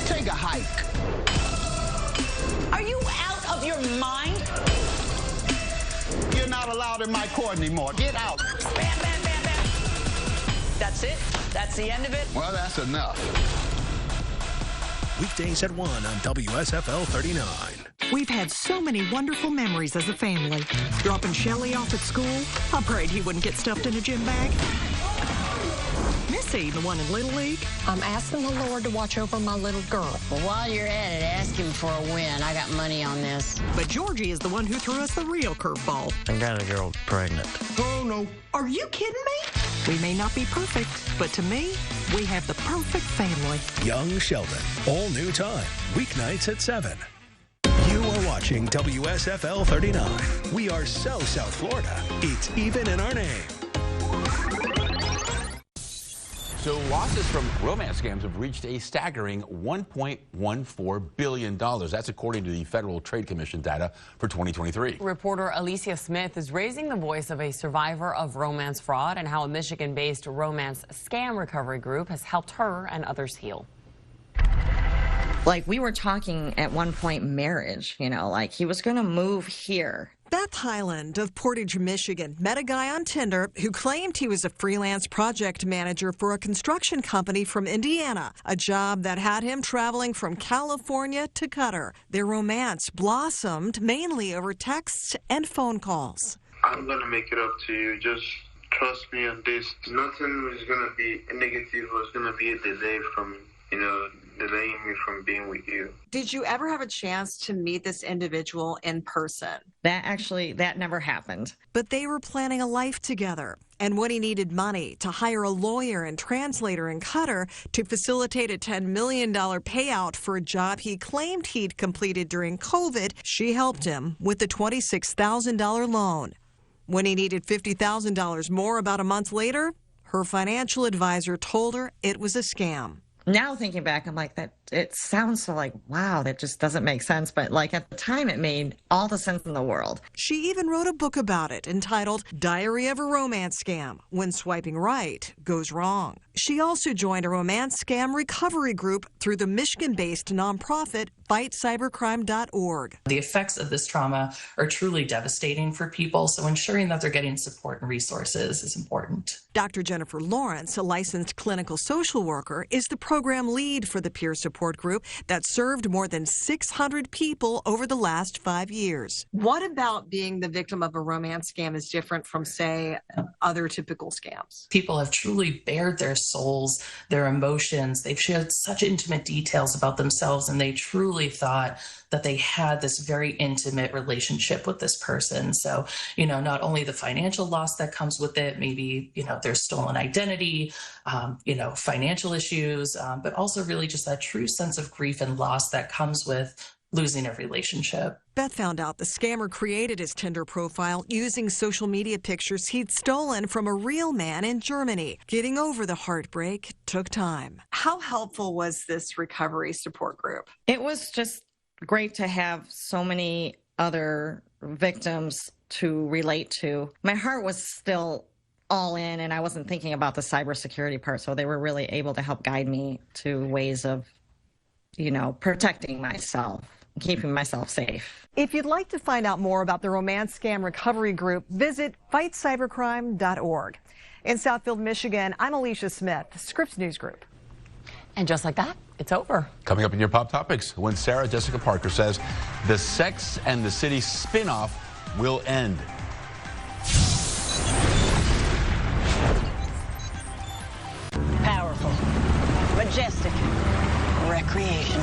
Take a hike. Are you out of your mind? You're not allowed in my court anymore. Get out. Bam, bam, bam, bam. That's it? That's the end of it? Well, that's enough. Weekdays at 1 on WSFL 39. We've had so many wonderful memories as a family. Dropping Shelly off at school. I prayed he wouldn't get stuffed in a gym bag. Missy, the one in Little League. I'm asking the Lord to watch over my little girl. Well, while you're at it, ask him for a win. I got money on this. But Georgie is the one who threw us the real curveball. I got a girl pregnant. Oh, no. Are you kidding me? We may not be perfect, but to me, we have the perfect family. Young Sheldon, all new time, weeknights at 7. You are watching WSFL 39. We are so South Florida, it's even in our name. So losses from romance scams have reached a staggering $1.14 billion. That's according to the Federal Trade Commission data for 2023. Reporter Alicia Smith is raising the voice of a survivor of romance fraud and how a Michigan-based romance scam recovery group has helped her and others heal. Like, we were talking at one point marriage, you know, like he was going to move here. Beth Highland of Portage, Michigan, met a guy on Tinder who claimed he was a freelance project manager for a construction company from Indiana, a job that had him traveling from California to Qatar. Their romance blossomed mainly over texts and phone calls. I'm going to make it up to you. Just trust me on this. Nothing is going to be negative or it's going to be a delay from, delaying me from being with you. Did you ever have a chance to meet this individual in person? That never happened. But they were planning a life together. And when he needed money to hire a lawyer and translator in Qatar to facilitate a $10 million payout for a job he claimed he'd completed during COVID, she helped him with the $26,000 loan. When he needed $50,000 more about a month later, her financial advisor told her it was a scam. Now thinking back, I'm like, that it sounds so like, wow, that just doesn't make sense. But like at the time, it made all the sense in the world. She even wrote a book about it entitled Diary of a Romance Scam, When Swiping Right Goes Wrong. She also joined a romance scam recovery group through the Michigan-based nonprofit FightCybercrime.org. The effects of this trauma are truly devastating for people, so ensuring that they're getting support and resources is important. Dr. Jennifer Lawrence, a licensed clinical social worker, is the program lead for the peer support group that served more than 600 people over the last 5 years. What about being the victim of a romance scam is different from, say, other typical scams? People have truly bared their souls, their emotions. They've shared such intimate details about themselves, and they truly thought that they had this very intimate relationship with this person. So, not only the financial loss that comes with it, maybe, their stolen identity, financial issues, but also really just that true sense of grief and loss that comes with losing a relationship. Beth found out the scammer created his Tinder profile using social media pictures he'd stolen from a real man in Germany. Getting over the heartbreak took time. How helpful was this recovery support group? It was just great to have so many other victims to relate to. My heart was still all in, and I wasn't thinking about the cybersecurity part, so they were really able to help guide me to ways of, protecting myself, keeping myself safe. If you'd like to find out more about the romance scam recovery group, visit FightCybercrime.org. In Southfield, Michigan, I'm Alicia Smith, Scripps News Group. And just like that, it's over. Coming up in your Pop Topics, when Sarah Jessica Parker says the Sex and the City spinoff will end. Powerful, majestic, recreational.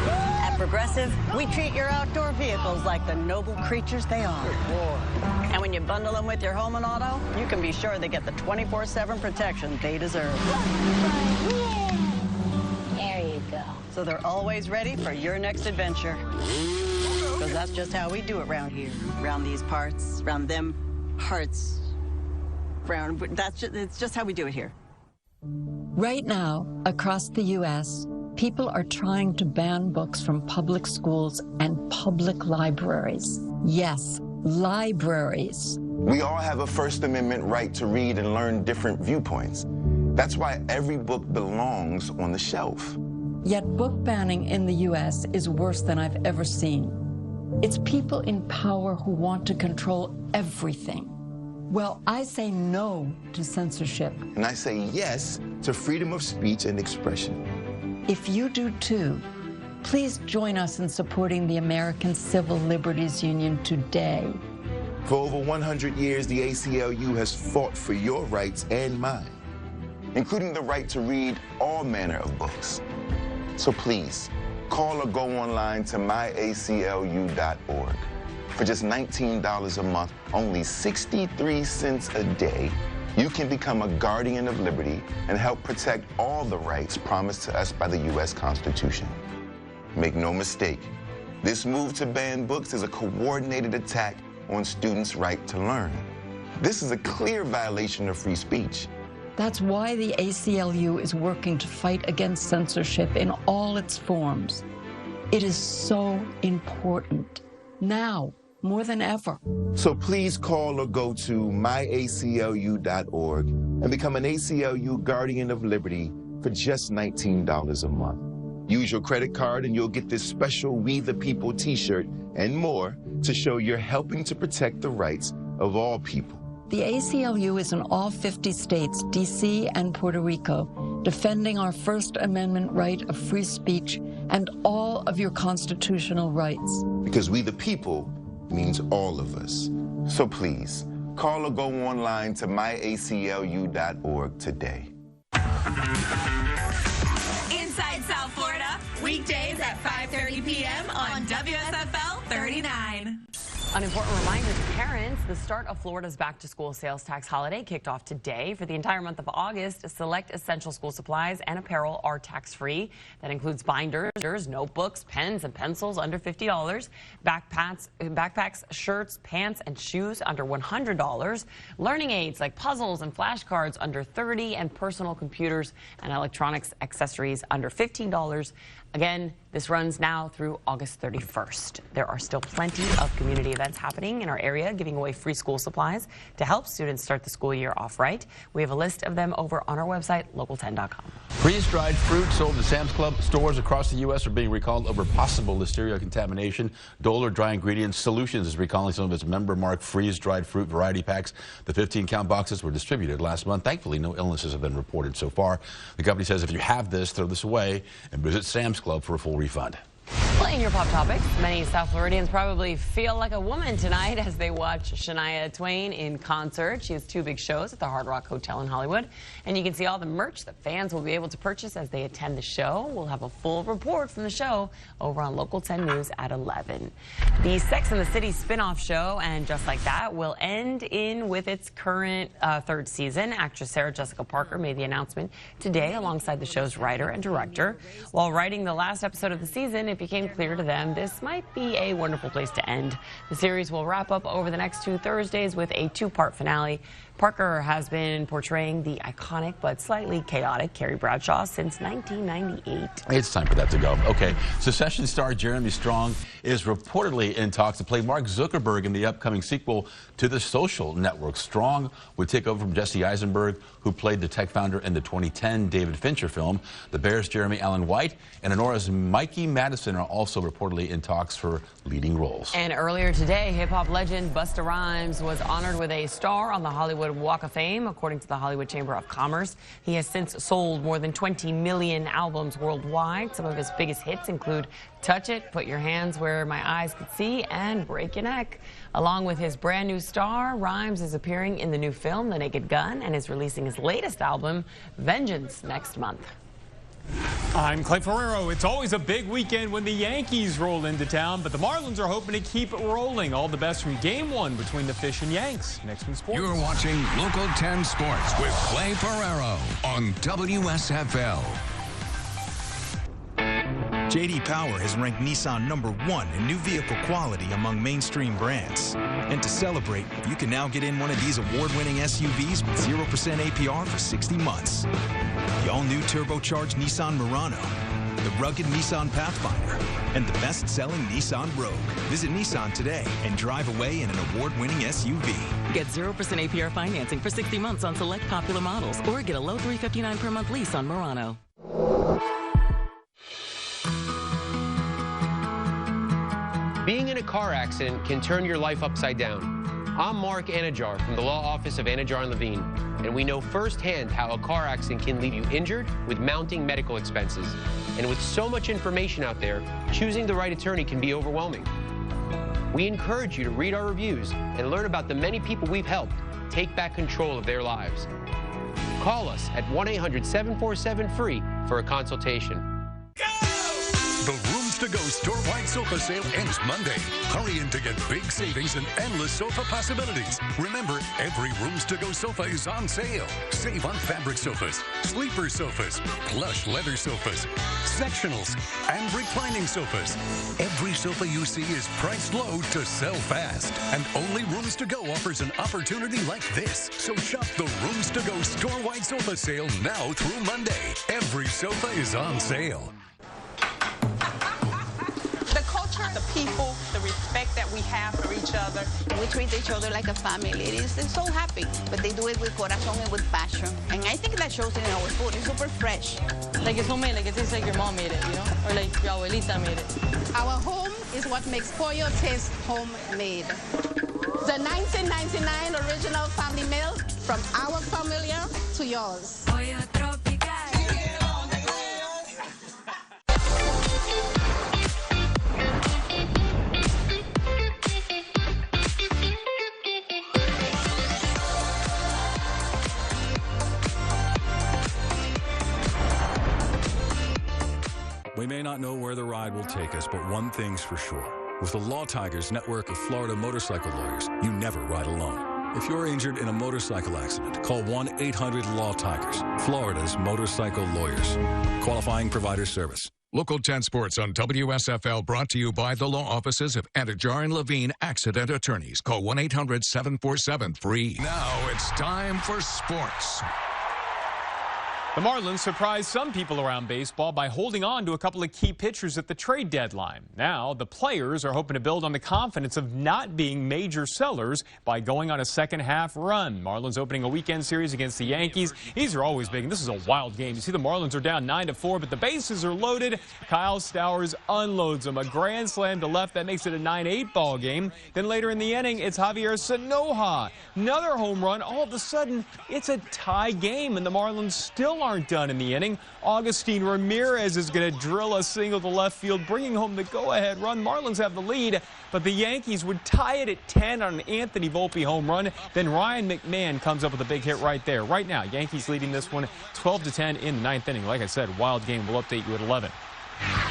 At Progressive, we treat your outdoor vehicles like the noble creatures they are. And when you bundle them with your home and auto, you can be sure they get the 24/7 protection they deserve. There you go. So they're always ready for your next adventure. Because that's just how we do it around here. Around these parts, around them parts. It's just how we do it here. Right now, across the U.S., people are trying to ban books from public schools and public libraries. Yes, libraries. We all have a First Amendment right to read and learn different viewpoints. That's why every book belongs on the shelf. Yet book banning in the U.S. is worse than I've ever seen. It's people in power who want to control everything. Well, I say no to censorship. And I say yes to freedom of speech and expression. If you do too, please join us in supporting the American Civil Liberties Union today. For over 100 years, the ACLU has fought for your rights and mine, including the right to read all manner of books. So please, call or go online to myaclu.org. For just $19 a month, only 63 cents a day, you can become a guardian of liberty and help protect all the rights promised to us by the U.S. Constitution. Make no mistake, this move to ban books is a coordinated attack on students' right to learn. This is a clear violation of free speech. That's why the ACLU is working to fight against censorship in all its forms. It is so important. Now, more than ever. So please call or go to myaclu.org and become an ACLU Guardian of Liberty for just $19 a month. Use your credit card and you'll get this special We the People t-shirt and more to show you're helping to protect the rights of all people. The ACLU is in all 50 states, D.C. and Puerto Rico, defending our First Amendment right of free speech and all of your constitutional rights. Because we the people means all of us. So please, call or go online to myaclu.org today. Inside South Florida. Weekdays at 5:30 p.m. on WSFL 39. An important reminder to parents, the start of Florida's back-to-school sales tax holiday kicked off today. For the entire month of August, select essential school supplies and apparel are tax-free. That includes binders, notebooks, pens, and pencils under $50, backpacks, shirts, pants, and shoes under $100, learning aids like puzzles and flashcards under $30, and personal computers and electronics accessories under $15. Again, this runs now through August 31st. There are still plenty of community events happening in our area, giving away free school supplies to help students start the school year off right. We have a list of them over on our website, local10.com. Freeze-dried fruit sold at Sam's Club stores across the U.S. are being recalled over possible listeria contamination. Dole Dry Ingredients Solutions is recalling some of its member-marked freeze-dried fruit variety packs. The 15-count boxes were distributed last month. Thankfully, no illnesses have been reported so far. The company says if you have this, throw this away and visit Sam's Club for a full refund. Well, in your pop topics, many South Floridians probably feel like a woman tonight as they watch Shania Twain in concert. She has two big shows at the Hard Rock Hotel in Hollywood, and you can see all the merch that fans will be able to purchase as they attend the show. We'll have a full report from the show over on Local 10 News at 11. The Sex and the City spin-off show, and Just Like That, will end with its current third season. Actress Sarah Jessica Parker made the announcement today alongside the show's writer and director. While writing the last episode of the season, it became clear to them this might be a wonderful place to end. The series will wrap up over the next 2 Thursdays with a 2-part finale. Parker has been portraying the iconic but slightly chaotic Carrie Bradshaw since 1998. It's time for that to go. Okay, Succession star Jeremy Strong is reportedly in talks to play Mark Zuckerberg in the upcoming sequel to The Social Network. Strong would take over from Jesse Eisenberg, who played the tech founder in the 2010 David Fincher film. The Bears' Jeremy Allen White and Honora's Mikey Madison are also reportedly in talks for leading roles. And earlier today, hip-hop legend Busta Rhymes was honored with a star on the Hollywood Walk of Fame, according to the Hollywood Chamber of Commerce. He has since sold more than 20 million albums worldwide. Some of his biggest hits include Touch It, Put Your Hands Where My Eyes Could See, and Break Your Neck. Along with his brand new star, Rhymes is appearing in the new film, The Naked Gun, and is releasing his latest album, Vengeance, next month. I'm Clay Ferrero. It's always a big weekend when the Yankees roll into town, but the Marlins are hoping to keep it rolling. All the best from Game 1 between the Fish and Yanks. Next one, sports. You're watching Local 10 Sports with Clay Ferrero on WSFL. J.D. Power has ranked Nissan #1 in new vehicle quality among mainstream brands. And to celebrate, you can now get in one of these award-winning SUVs with 0% APR for 60 months. The all-new turbocharged Nissan Murano, the rugged Nissan Pathfinder, and the best-selling Nissan Rogue. Visit Nissan today and drive away in an award-winning SUV. Get 0% APR financing for 60 months on select popular models, or get a low $359 per month lease on Murano. Being in a car accident can turn your life upside down. I'm Mark Anajar from the Law Office of Anajar and Levine, and we know firsthand how a car accident can leave you injured with mounting medical expenses. And with so much information out there, choosing the right attorney can be overwhelming. We encourage you to read our reviews and learn about the many people we've helped take back control of their lives. Call us at 1-800-747-FREE for a consultation. The Rooms to Go store-wide sofa sale ends Monday. Hurry in to get big savings and endless sofa possibilities. Remember, every Rooms to Go sofa is on sale. Save on fabric sofas, sleeper sofas, plush leather sofas, sectionals, and reclining sofas. Every sofa you see is priced low to sell fast. And only Rooms to Go offers an opportunity like this. So shop the Rooms to Go store-wide sofa sale now through Monday. Every sofa is on sale. The culture, the people, the respect that we have for each other. We treat each other like a family. They're so happy, but they do it with corazón and with passion. And I think that shows in our food. It's super fresh. Like it's homemade, like it tastes like your mom made it, you know? Or like your abuelita made it. Our home is what makes pollo taste homemade. The 1999 original family meal from our familiar to yours. Pollo tropical. We may not know where the ride will take us, but one thing's for sure. With the Law Tigers network of Florida motorcycle lawyers, you never ride alone. If you're injured in a motorcycle accident, call 1-800-LAW-TIGERS, Florida's motorcycle lawyers. Qualifying provider service. Local 10 Sports on WSFL brought to you by the law offices of Anajar and Levine Accident Attorneys. Call 1-800-747-FREE. Now it's time for sports. The Marlins surprised some people around baseball by holding on to a couple of key pitchers at the trade deadline. Now, the players are hoping to build on the confidence of not being major sellers by going on a second-half run. Marlins opening a weekend series against the Yankees. These are always big, and this is a wild game. You see the Marlins are down 9-4, but the bases are loaded. Kyle Stowers unloads them. A grand slam to left. That makes it a 9-8 ball game. Then later in the inning, it's Javier Sanoja. Another home run. All of a sudden, it's a tie game, and the Marlins still aren't done in the inning. Augustine Ramirez is going to drill a single to left field, bringing home the go-ahead run. Marlins have the lead, but the Yankees would tie it at 10 on an Anthony Volpe home run. Then Ryan McMahon comes up with a big hit right there. Right now, Yankees leading this one 12-10 in the ninth inning. Like I said, wild game. We'll update you at 11.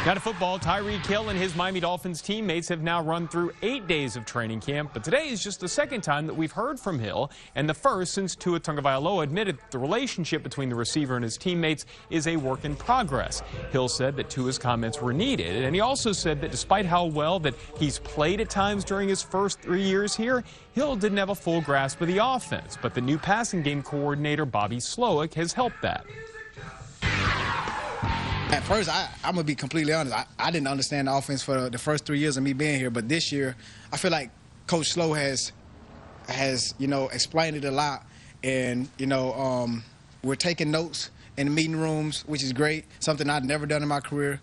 Now to football, Tyreek Hill and his Miami Dolphins teammates have now run through 8 days of training camp, but today is just the second time that we've heard from Hill, and the first since Tua Tagovailoa admitted the relationship between the receiver and his teammates is a work in progress. Hill said that Tua's comments were needed, and he also said that despite how well that he's played at times during his first 3 years here, Hill didn't have a full grasp of the offense, but the new passing game coordinator, Bobby Slowick, has helped that. At first, I'm going to be completely honest. I didn't understand the offense for the first 3 years of me being here. But this year, I feel like Coach Slow has explained it a lot. And, we're taking notes in the meeting rooms, which is great, something I've never done in my career.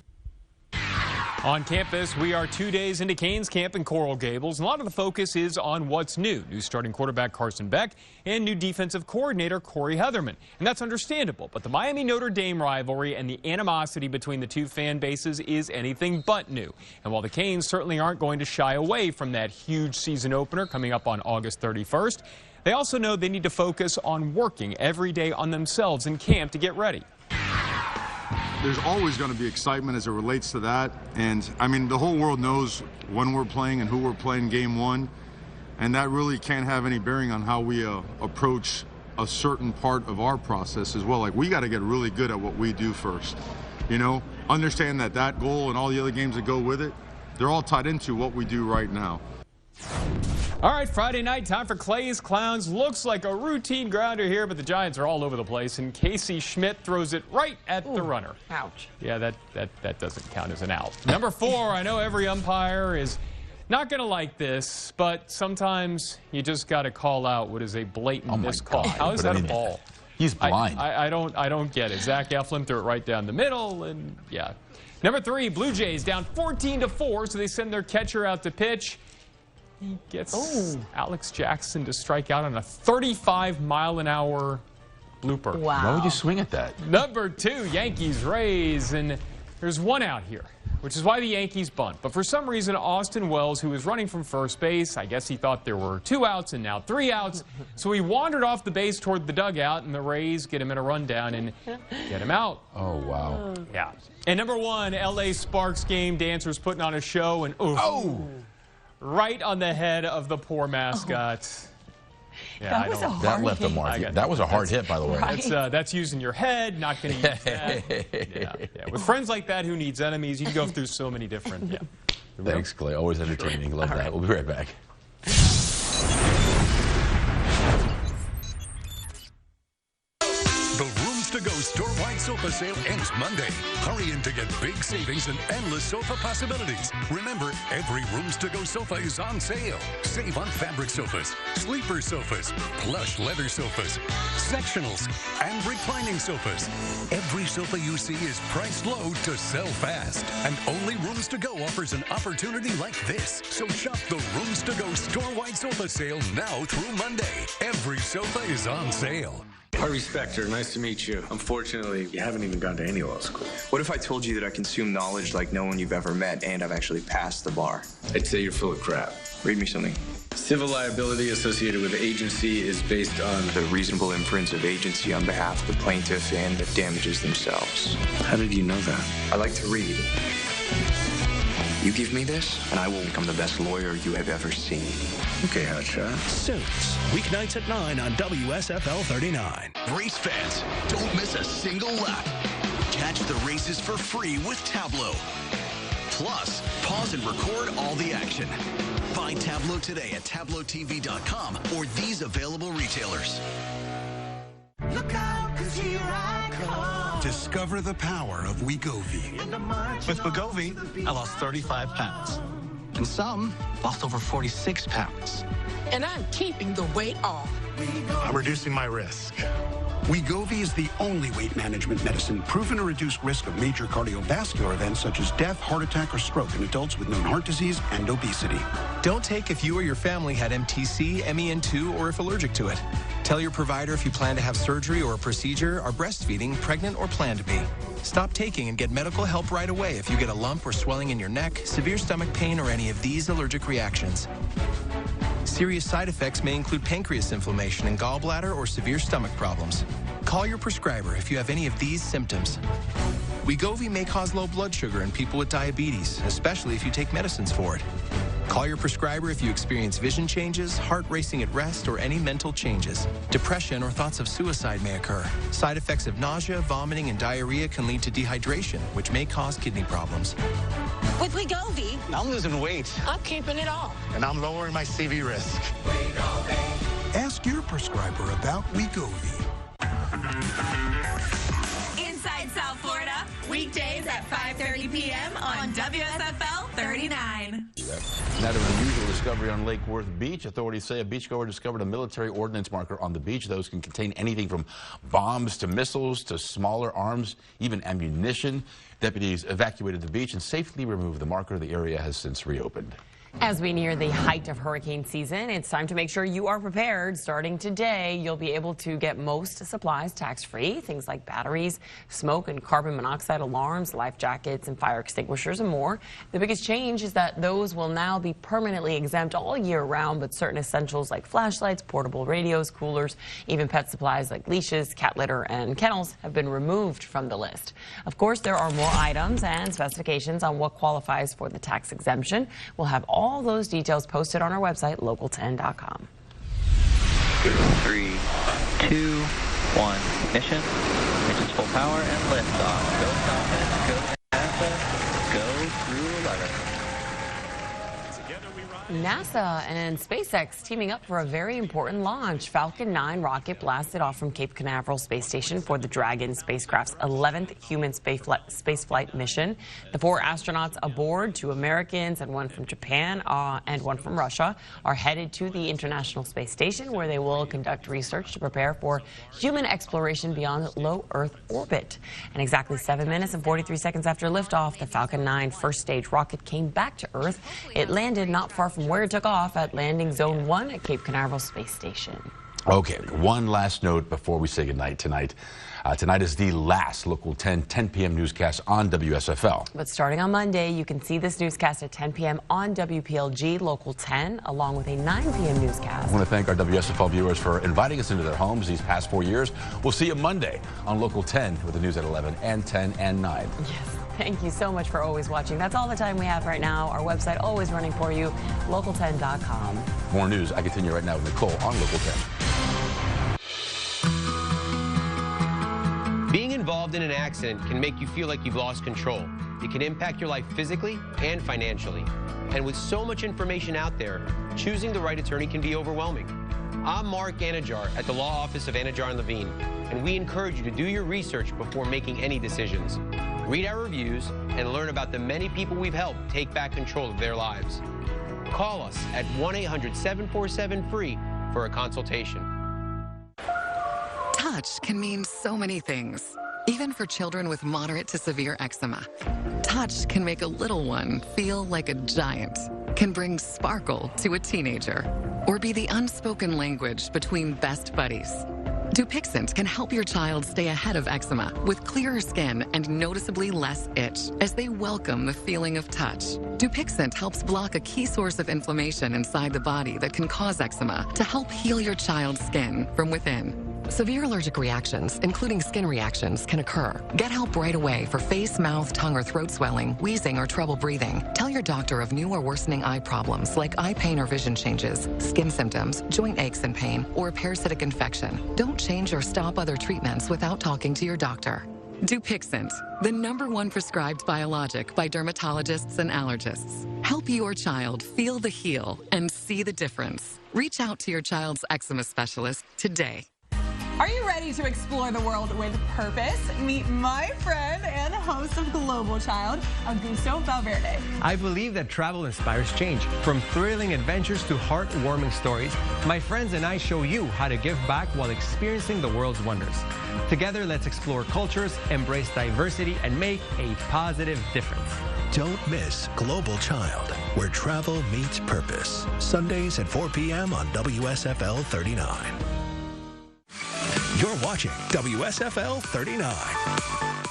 On campus, we are 2 days into Canes camp in Coral Gables, and a lot of the focus is on what's new. New starting quarterback Carson Beck and new defensive coordinator Corey Heatherman. And that's understandable, but the Miami-Notre Dame rivalry and the animosity between the two fan bases is anything but new. And while the Canes certainly aren't going to shy away from that huge season opener coming up on August 31st, they also know they need to focus on working every day on themselves in camp to get ready. There's always going to be excitement as it relates to that. And, I mean, the whole world knows when we're playing and who we're playing game one. And that really can't have any bearing on how we approach a certain part of our process as well. Like, we got to get really good at what we do first. Understand that goal and all the other games that go with it, they're all tied into what we do right now. All right, Friday night, time for Clay's Clowns. Looks like a routine grounder here, but the Giants are all over the place, and Casey Schmidt throws it right at the runner. Ouch. Yeah, that doesn't count as an out. Number 4, I know every umpire is not going to like this, but sometimes you just got to call out what is a blatant miscall. How is that a ball? He's blind. I don't get it. Zach Eflin threw it right down the middle, and yeah. Number 3, Blue Jays down 14-4, so they send their catcher out to pitch. He gets Alex Jackson to strike out on a 35-mile-an-hour blooper. Wow. Why would you swing at that? Number 2, Yankees Rays, and there's one out here, which is why the Yankees bunt. But for some reason, Austin Wells, who was running from first base, I guess he thought there were 2 outs and now 3 outs, so he wandered off the base toward the dugout, and the Rays get him in a rundown and get him out. Oh, wow. Yeah. And number 1, L.A. Sparks game dancers putting on a show, and right on the head of the poor mascot. Yeah, that left a mark. That was a hard hit, by the way. That's using your head, not going to use that. Yeah. With friends like that, who needs enemies? You can go through so many different. Thanks, Clay. Always entertaining. Love that. We'll be right back. To-Go store-wide sofa sale ends Monday. Hurry in to get big savings and endless sofa possibilities. Remember, every Rooms To Go sofa is on sale. Save on fabric sofas, sleeper sofas, plush leather sofas, sectionals, and reclining sofas. Every sofa you see is priced low to sell fast. And only Rooms To Go offers an opportunity like this. So shop the Rooms To Go store-wide sofa sale now through Monday. Every sofa is on sale. Harvey Specter, nice to meet you. Unfortunately, you haven't even gone to any law school. What if I told you that I consume knowledge like no one you've ever met and I've actually passed the bar? I'd say you're full of crap. Read me something. Civil liability associated with agency is based on the reasonable inference of agency on behalf of the plaintiff and the damages themselves. How did you know that? I like to read. You give me this, and I will become the best lawyer you have ever seen. Okay, hotshot. Suits, weeknights at 9 on WSFL 39. Race fans, don't miss a single lap. Catch the races for free with Tableau. Plus, pause and record all the action. Find Tableau today at tableautv.com or these available retailers. Look out, 'cause here I come. Discover the power of Wegovy. With Wegovy, I lost 35 pounds. And some lost over 46 pounds. And I'm keeping the weight off. I'm reducing my risk. Wegovy is the only weight management medicine proven to reduce risk of major cardiovascular events such as death, heart attack, or stroke in adults with known heart disease and obesity. Don't take if you or your family had MTC, MEN2, or if allergic to it. Tell your provider if you plan to have surgery or a procedure, are breastfeeding, pregnant, or plan to be. Stop taking and get medical help right away if you get a lump or swelling in your neck, severe stomach pain, or any of these allergic reactions. Serious side effects may include pancreas inflammation and gallbladder or severe stomach problems. Call your prescriber if you have any of these symptoms. Wegovy may cause low blood sugar in people with diabetes, especially if you take medicines for it. Call your prescriber if you experience vision changes, heart racing at rest, or any mental changes. Depression or thoughts of suicide may occur. Side effects of nausea, vomiting, and diarrhea can lead to dehydration, which may cause kidney problems. With Wegovy, I'm losing weight. I'm keeping it off. And I'm lowering my CV risk. Ask your prescriber about Wegovy. Inside South Florida, weekdays at 5:30 p.m. on WSFL 39. That was an unusual discovery on Lake Worth Beach. Authorities say a beachgoer discovered a military ordnance marker on the beach. Those can contain anything from bombs to missiles to smaller arms, even ammunition. Deputies evacuated the beach and safely removed the marker. The area has since reopened. As we near the height of hurricane season, it's time to make sure you are prepared. Starting today, you'll be able to get most supplies tax-free. Things like batteries, smoke and carbon monoxide alarms, life jackets, and fire extinguishers, and more. The biggest change is that those will now be permanently exempt all year round, but certain essentials like flashlights, portable radios, coolers, even pet supplies like leashes, cat litter, and kennels have been removed from the list. Of course, there are more items and specifications on what qualifies for the tax exemption. We'll have all those details posted on our website, local10.com. 3, 2, 1, ignition. Ignition's full power and lift off. Go Falcon, go NASA, go through 11. NASA and SpaceX teaming up for a very important launch. Falcon 9 rocket blasted off from Cape Canaveral Space Station for the Dragon spacecraft's 11th human spaceflight mission. The 4 astronauts aboard, 2 Americans and 1 from Japan and 1 from Russia, are headed to the International Space Station, where they will conduct research to prepare for human exploration beyond low Earth orbit. And exactly 7 minutes and 43 seconds after liftoff, the Falcon 9 first stage rocket came back to Earth. It landed not far from where it took off at landing zone 1 at Cape Canaveral Space Station. Okay, one last note before we say goodnight tonight. Tonight is the last Local 10 p.m. newscast on WSFL. But starting on Monday, you can see this newscast at 10 p.m. on WPLG Local 10, along with a 9 p.m. newscast. I want to thank our WSFL viewers for inviting us into their homes these past 4 years. We'll see you Monday on Local 10 with the news at 11 and 10 and 9. Yes. Thank you so much for always watching. That's all the time we have right now. Our website always running for you, local10.com. More news. I continue right now with Nicole on Local 10. Being involved in an accident can make you feel like you've lost control. It can impact your life physically and financially. And with so much information out there, choosing the right attorney can be overwhelming. I'm Mark Anajar at the Law Office of Anajar and Levine, and we encourage you to do your research before making any decisions. Read our reviews and learn about the many people we've helped take back control of their lives. Call us at 1-800-747-FREE for a consultation. Touch can mean so many things, even for children with moderate to severe eczema. Touch can make a little one feel like a giant, can bring sparkle to a teenager, or be the unspoken language between best buddies. Dupixent can help your child stay ahead of eczema with clearer skin and noticeably less itch as they welcome the feeling of touch. Dupixent helps block a key source of inflammation inside the body that can cause eczema to help heal your child's skin from within. Severe allergic reactions, including skin reactions, can occur. Get help right away for face, mouth, tongue, or throat swelling, wheezing, or trouble breathing. Tell your doctor of new or worsening eye problems like eye pain or vision changes, skin symptoms, joint aches and pain, or a parasitic infection. Don't change or stop other treatments without talking to your doctor. Dupixent, the #1 prescribed biologic by dermatologists and allergists. Help your child feel the heal and see the difference. Reach out to your child's eczema specialist today. Are you ready to explore the world with purpose? Meet my friend and host of Global Child, Augusto Valverde. I believe that travel inspires change. From thrilling adventures to heartwarming stories, my friends and I show you how to give back while experiencing the world's wonders. Together, let's explore cultures, embrace diversity, and make a positive difference. Don't miss Global Child, where travel meets purpose. Sundays at 4 p.m. on WSFL 39. You're watching WSFL 39.